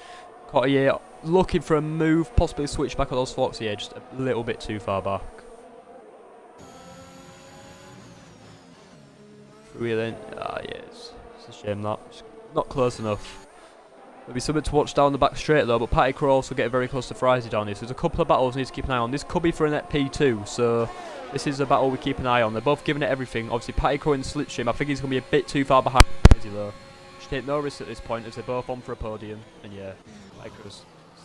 Cotier looking for a move, possibly switch back on Ozfox. Yeah, just a little bit too far back. Through here then. Ah, yeah, it's a shame that. It's not close enough. There'll be something to watch down the back straight though, but Patty Crow also getting very close to Frizy down here. So there's a couple of battles we need to keep an eye on. This could be for a net P2, so this is a battle we keep an eye on. They're both giving it everything. Obviously Patty Crow in Slipstream, I think he's going to be a bit too far behind Frizy though. Should take no risk at this point as they're both on for a podium. And yeah, Patty Crow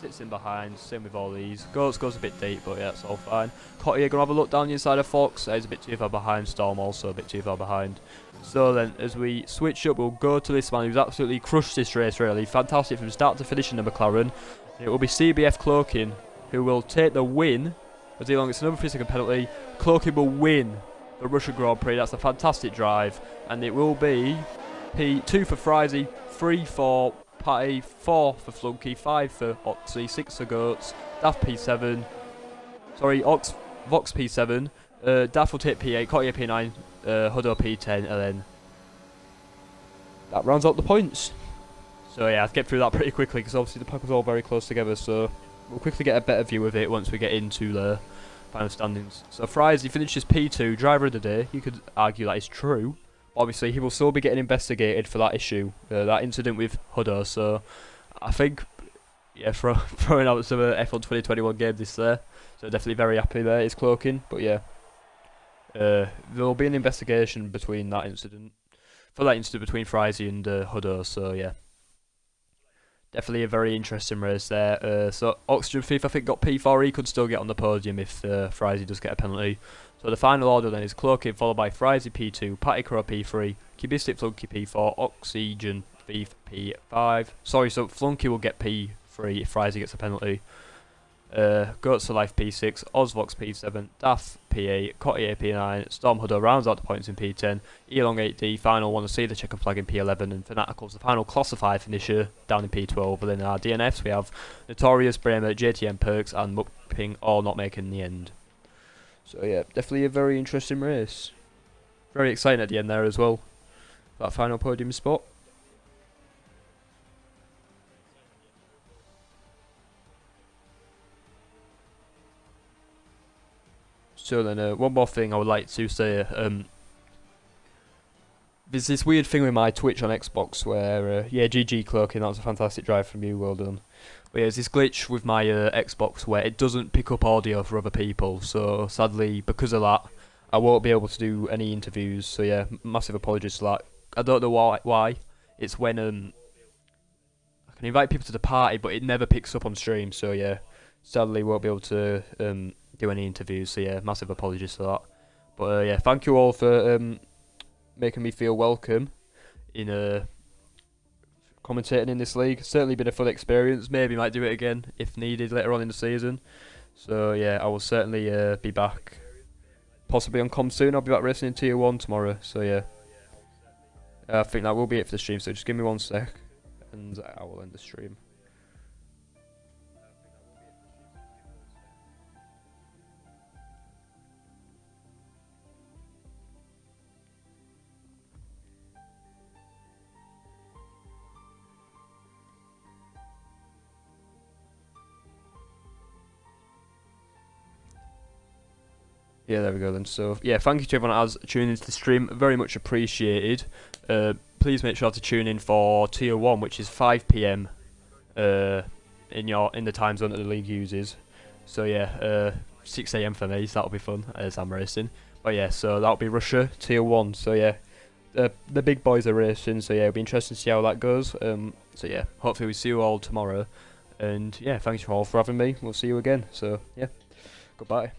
sits in behind, same with all these. Goes a bit deep, but yeah, it's all fine. Cotier going to have a look down the inside of Fox. He's a bit too far behind. Storm also a bit too far behind. So then, as we switch up, we'll go to this man who's absolutely crushed this race, really. Fantastic from start to finish in the McLaren. It will be CBF Cloaking, who will take the win. As Elong gets another 3-second penalty, Cloaking will win the Russian Grand Prix. That's a fantastic drive. And it will be P2 for Frizy, 3 for Patty, 4 for Flunky, 5 for Oxy, 6 for Goats, Daff P7. Sorry, Vox P7. Daff will take P8, Cotier P9. Hudder P10, and then that rounds out the points. So yeah, I'll get through that pretty quickly because obviously the pack was all very close together, so we'll quickly get a better view of it once we get into the final standings. So Frizy finishes P2, driver of the day. You could argue that is true. Obviously he will still be getting investigated for that issue, that incident with Hudder, so I think, yeah, throwing out some F1 2021 games this there, so definitely very happy there, is Cloaking, but yeah. There will be an investigation between that incident, between Frizy and Hudder, so yeah. Definitely a very interesting race there. So Oxygen Thief I think got P4, he could still get on the podium if Frizy does get a penalty. So the final order then is Cloaking followed by Frizy P2, Patty Crow P3, Cubistic Flunky P4, Oxygen Thief P5. Sorry, so Flunky will get P3 if Frizy gets a penalty. Goats for Life P6, Ozvox P7, Daff P8, Cotier P9, Storm Hudder rounds out the points in P10, Elong 8D, final one to see the checker flag in P11, and Fanatical's the final classified finisher down in P12. But then in our DNFs we have Notorious, Bremer, JTM Perks, and Mupping all not making the end. So yeah, definitely a very interesting race. Very exciting at the end there as well. That final podium spot. So then, one more thing I would like to say. There's this weird thing with my Twitch on Xbox where, yeah, GG Cloaking, that was a fantastic drive from you, well done. But yeah, there's this glitch with my Xbox where it doesn't pick up audio for other people. So sadly, because of that, I won't be able to do any interviews. So yeah, massive apologies for that. I don't know why. It's when I can invite people to the party, but it never picks up on stream. So yeah, sadly won't be able to do any interviews, so yeah, massive apologies for that. But yeah, thank you all for making me feel welcome in commentating in this league. Certainly been a fun experience. Maybe might do it again if needed later on in the season. So yeah, I will certainly be back, possibly on Com soon. I'll be back racing in Tier 1 tomorrow, so yeah. I think that will be it for the stream, so just give me 1 sec, and I will end the stream. Yeah, there we go then. So, yeah, thank you to everyone that has tuned into the stream. Very much appreciated. Please make sure to tune in for Tier 1, which is 5 PM in the time zone that the league uses. So, yeah, 6 AM for me, so that'll be fun as I'm racing. But, yeah, so that'll be Russia, Tier 1. So, yeah, the big boys are racing. So, yeah, it'll be interesting to see how that goes. So, yeah, hopefully we see you all tomorrow. And, yeah, thanks you all for having me. We'll see you again. So, yeah, goodbye.